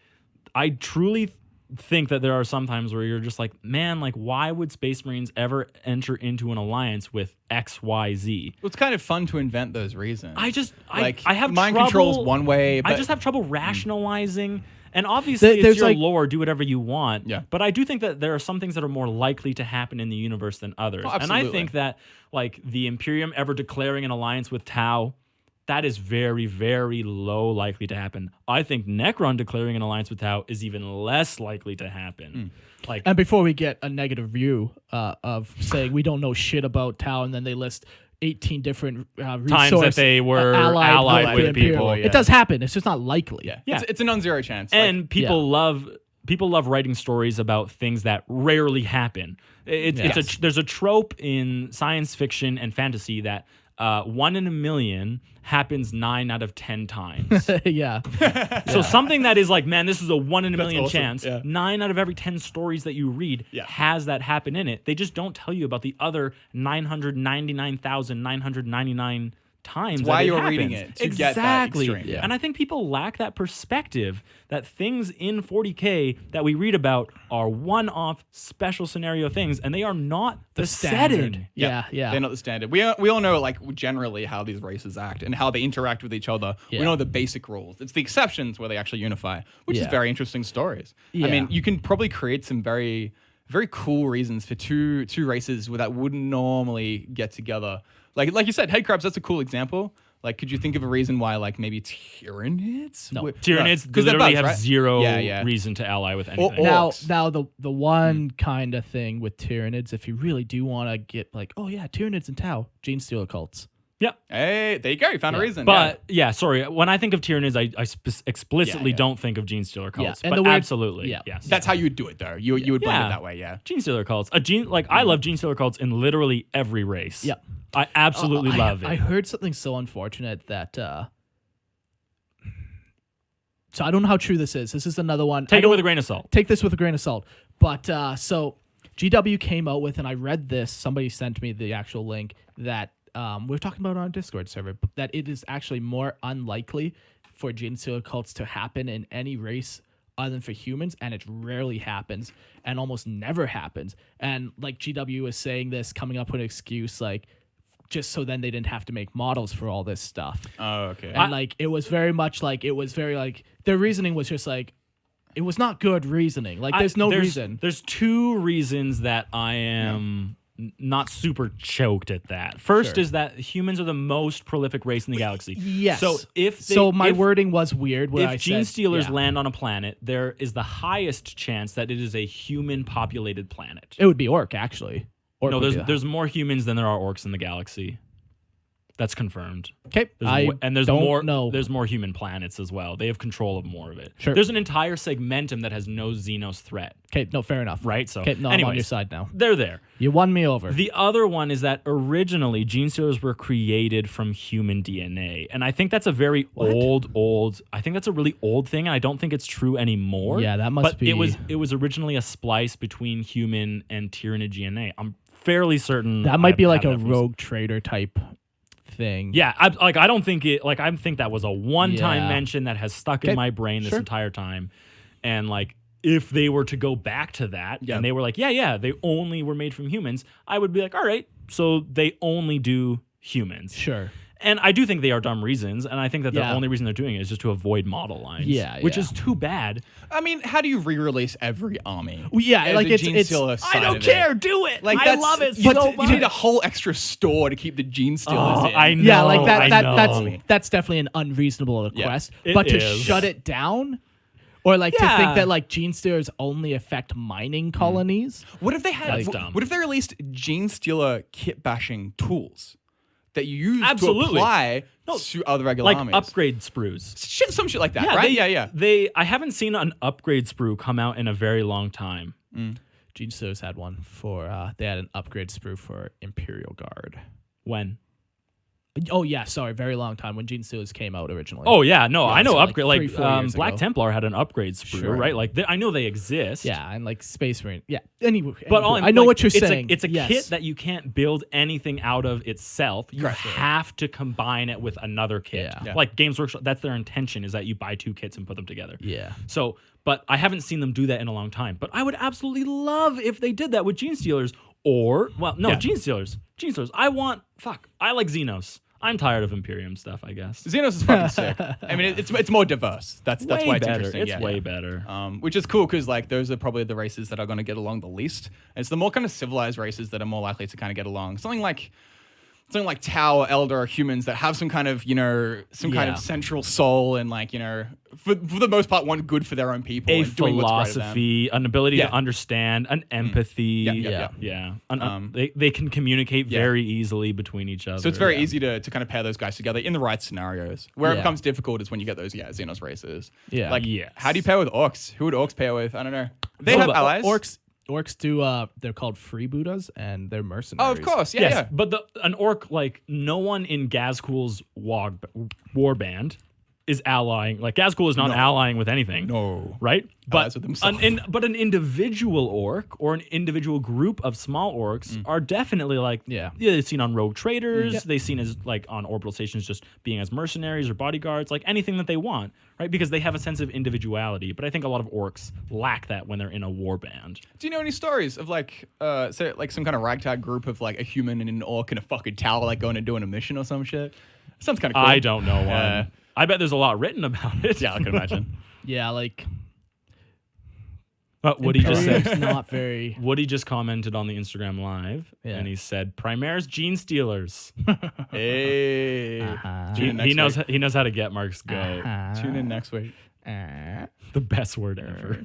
I truly think that there are some times where you're just like, man, like, why would Space Marines ever enter into an alliance with XYZ?
Well, it's kind of fun to invent those reasons.
I just,
like
I have
mind
trouble,
control's one way. But
I just have trouble rationalizing. And obviously,
There's
it's your
like-
lore. Do whatever you want.
Yeah.
But I do think that there are some things that are more likely to happen in the universe than others.
Oh,
and I
absolutely.
think that, like, the Imperium ever declaring an alliance with Tau, that is very, very low likely to happen. I think Necron declaring an alliance with Tau is even less likely to happen. Like,
And before we get a negative view of saying we don't know shit about Tau, and then they list 18 different
Times that they were allied with
the Imperial.
people,
It does happen. It's just not likely.
yeah,
Yeah.
It's a non-zero chance.
and people love writing stories about things that rarely happen. There's a trope in science fiction and fantasy that 1 in a million happens 9 out of 10 times.
yeah.
So something that is like, man, this is a 1 in a million
awesome,
chance.
yeah.
9 out of every 10 stories that you read has that happen in it. They just don't tell you about the other 999,999 times.
why
that
you're
happens.
reading it, to get that
Exactly.
extreme.
Yeah.
And I think people lack that perspective that things in 40K that we read about are one-off special scenario things, and they are not the
standard.
setting.
Yeah.
They're not the standard. We all know, like, generally how these races act and how they interact with each other.
Yeah.
We know the basic rules. It's the exceptions where they actually unify, which is
Yeah.
very interesting stories.
Yeah.
I mean, you can probably create some very, very cool reasons for two races that wouldn't normally get together. Like you said, head crabs. That's a cool example. Like, could you think of a reason why, like, maybe Tyranids?
No.
Tyranids
'cause they're
literally
bugs,
have
right?
zero
Yeah.
reason to ally with anything.
Now
Orcs.
the one kind of thing with Tyranids, if you really do want to get like, oh yeah, Tyranids and Tau, Gene Stealer cults.
Yeah.
Hey, there you go. You found a reason.
But sorry. When I think of Tyranids, I explicitly
Yeah.
don't think of Gene Stealer cults.
and
but
the weird-
absolutely,
yeah.
yes.
that's how you would do it, though. You would blend
Yeah.
it that way, yeah.
Gene Stealer cults. I love Gene Stealer cults in literally every race.
Yeah.
I absolutely love it.
I heard something so unfortunate that. So I don't know how true this is. This is another one.
Take it with a grain of salt.
Take this with a grain of salt. But so GW came out with, and I read this. Somebody sent me the actual link that we were talking about on our Discord server. That it is actually more unlikely for Gene Stealer cults to happen in any race other than for humans, and it rarely happens and almost never happens. And like GW is saying this, coming up with an excuse like, just so then they didn't have to make models for all this stuff.
Oh, okay.
And like it was very much like their reasoning was just like it was not good reasoning. Like there's no reason.
There's two reasons that I am not super choked at that. First
Sure.
is that humans are the most prolific race in the galaxy.
Yes.
So
my wording was weird where I
if Gene
said,
Stealers
yeah.
land on a planet, there is the highest chance that it is a human populated planet.
It would be Orc actually. Orc
No,
would be
there's more humans than there are orcs in the galaxy. That's confirmed.
Okay,
There's
don't
more.
know.
There's more human planets as well. They have control of more of it.
Sure.
There's an entire segmentum that has no Xenos threat.
Okay, no, fair enough.
Right. So,
Okay, no, I'm on your
anyways,
side now.
they're there.
You won me over.
The other one is that originally gene stealers were created from human DNA, and I think that's a very old. I think that's a really old thing, and I don't think it's true anymore.
Yeah, that must
but
be.
It was originally a splice between human and Tyranid DNA. I'm fairly certain
That might be like a
that from
rogue trader type thing.
Yeah, I don't think it. Like, I think that was a one-time
Yeah.
mention that has stuck in my brain this entire time, and like, if they were to go back to that and they were like, they only were made from humans, I would be like, all right, so they only do humans.
Sure.
And I do think they are dumb reasons, and I think that the
Yeah.
only reason they're doing it is just to avoid model lines.
Yeah,
which
yeah.
is too bad.
I mean, how do you re-release every army?
Well, yeah,
There's
like
the
it's
gene stealer
I
side
don't
of
care.
it.
Do it.
Like,
I love it
You
so
you
much.
need a whole extra store to keep the gene stealers in.
I know.
Yeah, like that.
I know.
That's definitely an unreasonable request.
It
but to
is.
shut it down, or like to
Yeah.
think that like gene stealers only affect mining colonies.
What if they had?
That's dumb.
What if they released gene stealer kit bashing tools that you use
Absolutely.
to apply to other regular
Like
armies?
upgrade sprues.
Some shit like that, right?
I haven't seen an upgrade sprue come out in a very long time.
Gene stealers had one for. They had an upgrade sprue for Imperial Guard.
When?
Oh yeah, sorry, very long time when Gene Stealers came out originally.
Oh yeah, no, I know
so like
upgrade.
3-4 years
Black
ago.
Templar had an upgrade sprue,
Sure.
right? Like I know they exist.
yeah, and like Space Marine. Yeah. Anyway,
But
I know what you're
it's
saying.
It's a
Yes.
kit that you can't build anything out of itself. You
Correct.
have to combine it with another kit.
Yeah.
Like Games Workshop, that's their intention, is that you buy two kits and put them together.
Yeah.
So, but I haven't seen them do that in a long time. But I would absolutely love if they did that with Gene Stealers. Or, well, no, Gene Stealers. Gene Stealers. I like Xenos. I'm tired of Imperium stuff, I guess.
Xenos is fucking sick. I mean, it's more diverse. That's
Way
why it's
better.
interesting.
It's
yeah.
way better.
Which is cool because like those are probably the races that are going to get along the least. And it's the more kind of civilized races that are more likely to kind of get along. Something like Tau or Elder are humans that have some kind of kind of central soul and like for the most part want good for their own people.
A
and doing what's right to them.
philosophy, an ability to understand, an empathy.
Yeah.
They can communicate very easily between each other.
So it's very easy to kind of pair those guys together in the right scenarios. Where it
Yeah.
becomes difficult is when you get those Xenos races.
Yeah.
Like
Yes.
how do you pair with orcs? Who would orcs pair with? I don't know. They
Well,
have
but
allies.
Orcs do. They're called freebooters, and they're mercenaries.
Oh, of course. Yeah.
Yes,
Yeah.
but an orc, like, no one in Gazkul's war band is allying. Like, Gazkul is not allying with anything.
No.
Right?
Allies
But
with himself.
an individual orc or an individual group of small orcs are definitely like, they're seen on rogue traders. They're seen as like on orbital stations just being as mercenaries or bodyguards, like anything that they want, right? Because they have a sense of individuality. But I think a lot of orcs lack that when they're in a war band.
Do you know any stories of like, say like some kind of ragtag group of like a human and an orc in a fucking tower, like going and doing a mission or some shit? Sounds kind of cool.
I don't know one. I bet there's a lot written about it.
Yeah, I can imagine.
Yeah, like
Woody just said.
Imperium's not very.
Woody just commented on the Instagram live, and he said, "Primaris Gene Stealers."
Hey. Tune in next
He knows
week.
he knows how to get Mark's goat.
Tune in next week.
The best word ever.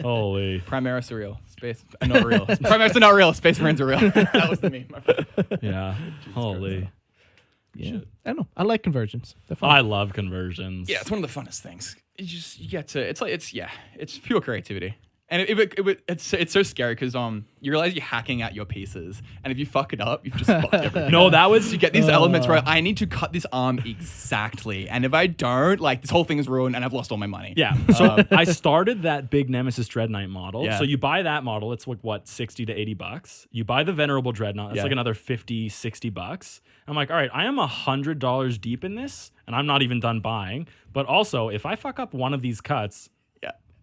Holy.
Primaris are real. Space not real. Primaris are not real. Space Marines are real. That was the meme. My friend.
Yeah. Holy.
Yeah. I don't know. I like conversions. They're fun.
I love conversions.
Yeah, it's one of the funnest things. You get to. It's pure creativity. And it's so scary because you realize you're hacking out your pieces, and if you fuck it up, you've just fucked everything.
No, that was
You get these elements where I need to cut this arm exactly, and if I don't, like this whole thing is ruined, and I've lost all my money.
Yeah. So I started that big Nemesis Dreadnought model.
Yeah.
So you buy that model, it's like what, $60 to $80. You buy the Venerable Dreadnought, that's like another $50, $60. I'm like, all right, I am $100 deep in this, and I'm not even done buying. But also, if I fuck up one of these cuts,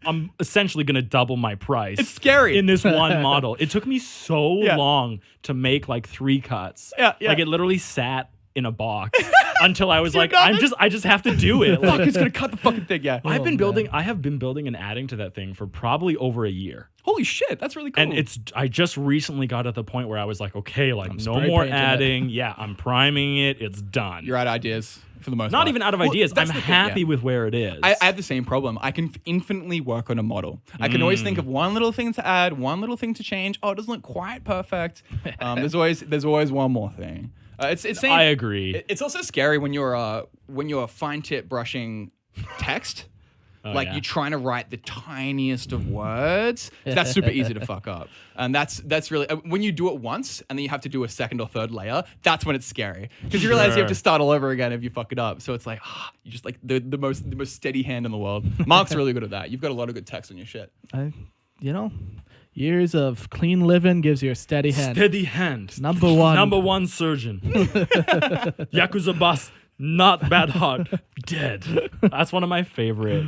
I'm essentially going to double my price.
It's scary.
In this one model. It took me so long to make like 3 cuts.
Yeah.
Like it literally sat in a box until I was like, I just have to do it.
Fuck,
Like,
it's gonna cut the fucking thing. Yeah.
I have been building and adding to that thing for probably over a year.
Holy shit, that's really cool.
And I just recently got at the point where I was like, okay, like no
spray
more
painting it.
adding. Yeah, I'm priming it. It's done.
You're out of ideas for the most
Not
part.
even out of
Well,
ideas. I'm
that's the thing,
happy
yeah.
with where it is.
I have the same problem. I can infinitely work on a model. I can always think of one little thing to add, one little thing to change. Oh, it doesn't look quite perfect. There's always one more thing. It's saying,
I agree.
It's also scary when you're fine tip brushing text. Like you're trying to write the tiniest of words. That's super easy to fuck up. And that's really when you do it once and then you have to do a second or third layer, that's when it's scary. Because you realize you have to start all over again if you fuck it up. So it's like you just like the most steady hand in the world. Mark's really good at that. You've got a lot of good text on your shit.
Years of clean living gives you a steady hand.
Steady hand.
Number one.
Number one surgeon. Yakuza boss. Not bad heart. Dead. That's one of my favorite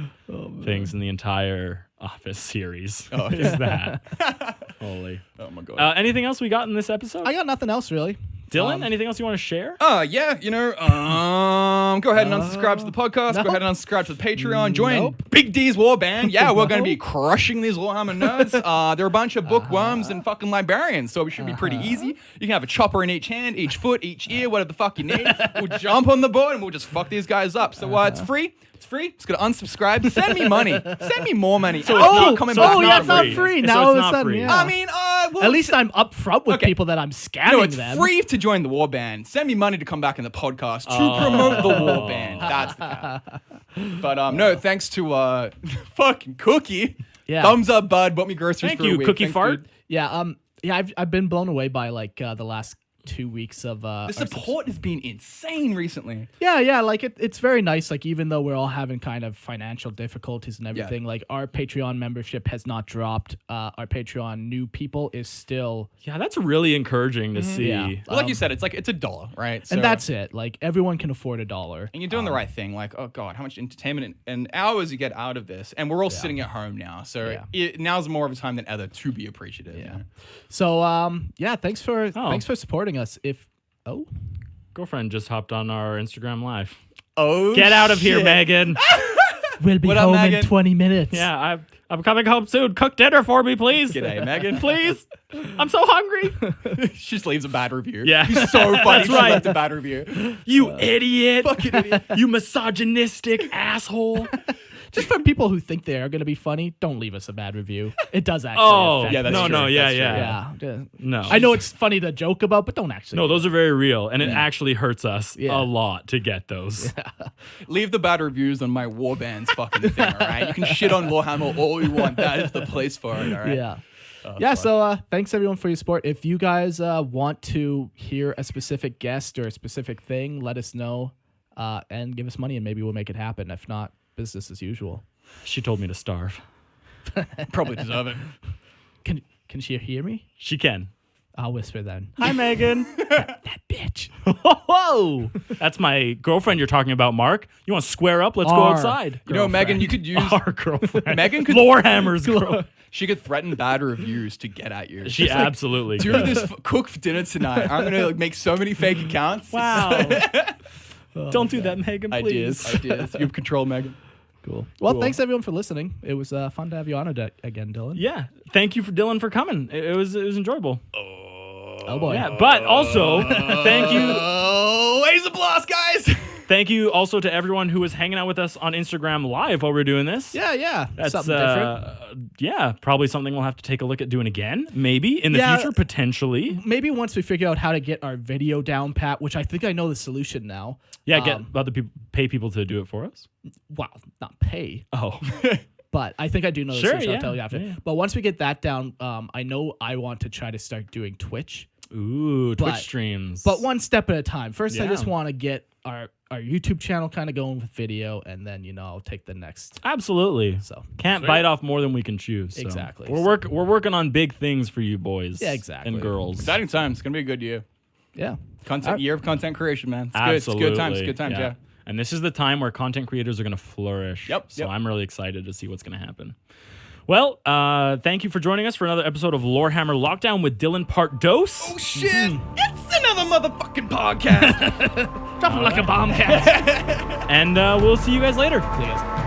things in the entire Office series. Is that. Holy.
Oh my God.
Anything else we got in this episode?
I got nothing else really.
Dylan, anything else you want to share?
Yeah, go ahead and unsubscribe to the podcast. Go ahead and unsubscribe to the Patreon. Join Big D's War Band. Yeah, we're going to be crushing these Lorehammer nerds. They're a bunch of bookworms and fucking librarians, so it should be pretty easy. You can have a chopper in each hand, each foot, each ear, whatever the fuck you need. We'll jump on the board and we'll just fuck these guys up. So it's free. It's free. Just gotta unsubscribe. Send me money. Send me more money.
So it's not
coming
so
back.
it's
yeah, it's not free.
So
Now
it's
all of a
not
sudden,
free.
yeah.
I mean, well,
At least I'm upfront with people that I'm scamming
no, it's
them.
free to join the War Band. Send me money to come back in the podcast to promote the War Band. That's the cap. But no, thanks to fucking Cookie.
Yeah.
Thumbs up, bud. Bought me groceries
Thank
for a
you,
week.
Cookie
Thanks,
Fart.
dude.
Yeah, I've been blown away by like the last 2 weeks of
The support has been insane recently.
Yeah, like it's very nice. Like even though we're all having kind of financial difficulties and everything, like our Patreon membership has not dropped. Our Patreon new people is still
Yeah, that's really encouraging to see.
Yeah.
Well, like you said, it's $1, right? So,
and that's it. Like everyone can afford $1.
And you're doing the right thing. Like, oh God, how much entertainment and hours you get out of this. And we're all sitting at home now. So now's more of a time than ever to be appreciative.
Yeah. So thanks for supporting us.
Girlfriend just hopped on our Instagram live.
Oh,
Get out of here, Megan.
We'll be
What up,
home in
Megan?
20 minutes.
Yeah, I'm coming home soon. Cook dinner for me, please.
G'day, Megan.
Please. I'm so hungry.
She just leaves a bad review.
Yeah.
He's so funny.
That's
She
right.
left a bad review.
You idiot.
Fucking idiot.
You misogynistic asshole.
Just for people who think they are going to be funny, don't leave us a bad review. It does actually affect
Yeah, that's
me.
true.
No, yeah,
That's true.
yeah.
Yeah.
No.
I know it's funny to joke about, but don't actually.
No, those are very real, and it actually hurts us
Yeah.
a lot to get those.
Leave the bad reviews on my Warband's fucking thing, all right? You can shit on Lorehammer all you want. That is the place for it, all right?
Yeah. So thanks everyone for your support. If you guys want to hear a specific guest or a specific thing, let us know and give us money, and maybe we'll make it happen. If not, business as usual.
She told me to starve.
Probably deserve it.
Can she hear me?
She can.
I'll whisper then.
Hi, Megan.
That bitch.
Whoa. That's my girlfriend you're talking about, Mark. You want to square up? Let's go
Our
outside.
You know, Megan, you could use...
Our girlfriend.
Megan could...
Lorehammer's girl.
She could threaten bad reviews to get at you.
She
Just like,
absolutely
do
could.
this cook for dinner tonight. I'm gonna make so many fake accounts.
Wow. Don't do that, Megan, please.
Ideas. You have control, Megan.
Cool. Well,
Cool.
thanks everyone for listening. It was fun to have you on again, Dylan.
Yeah. Thank you for Dylan for coming. It was enjoyable.
Oh boy.
Yeah, but also thank you.
Oh, ways of blast, guys.
Thank you also to everyone who was hanging out with us on Instagram Live while we were doing this.
Yeah.
That's
something different.
Yeah, probably something we'll have to take a look at doing again. Maybe in the future, potentially.
Maybe once we figure out how to get our video down pat, which I think I know the solution now.
Yeah, get other people, pay people to do it for us.
Well, not pay,
Oh,
but I think I do know the
Sure,
solution.
yeah,
I'll tell you after.
yeah.
But once we get that down, I know I want to try to start doing Twitch.
ooh, Twitch
But-
streams.
But one step at a time. First, I
Yeah.
just want to get our YouTube channel kind of going with video, and then I'll take the next.
Absolutely.
So
Can't bite off more than we can chew. So.
Exactly.
We're working on big things for you boys.
Yeah, exactly.
And girls.
Exciting times. It's gonna be a good year.
yeah.
Year of content creation, man. It's good.
Absolutely.
It's good times. Good times. Yeah.
And this is the time where content creators are going to flourish.
Yep,
So
yep.
I'm really excited to see what's going to happen. Well, thank you for joining us for another episode of Lorehammer Lockdown with Dylan Part Dose.
Oh shit! It's another motherfucking podcast.
Drop it like a bomb cat.
And we'll see you guys later.
See you guys.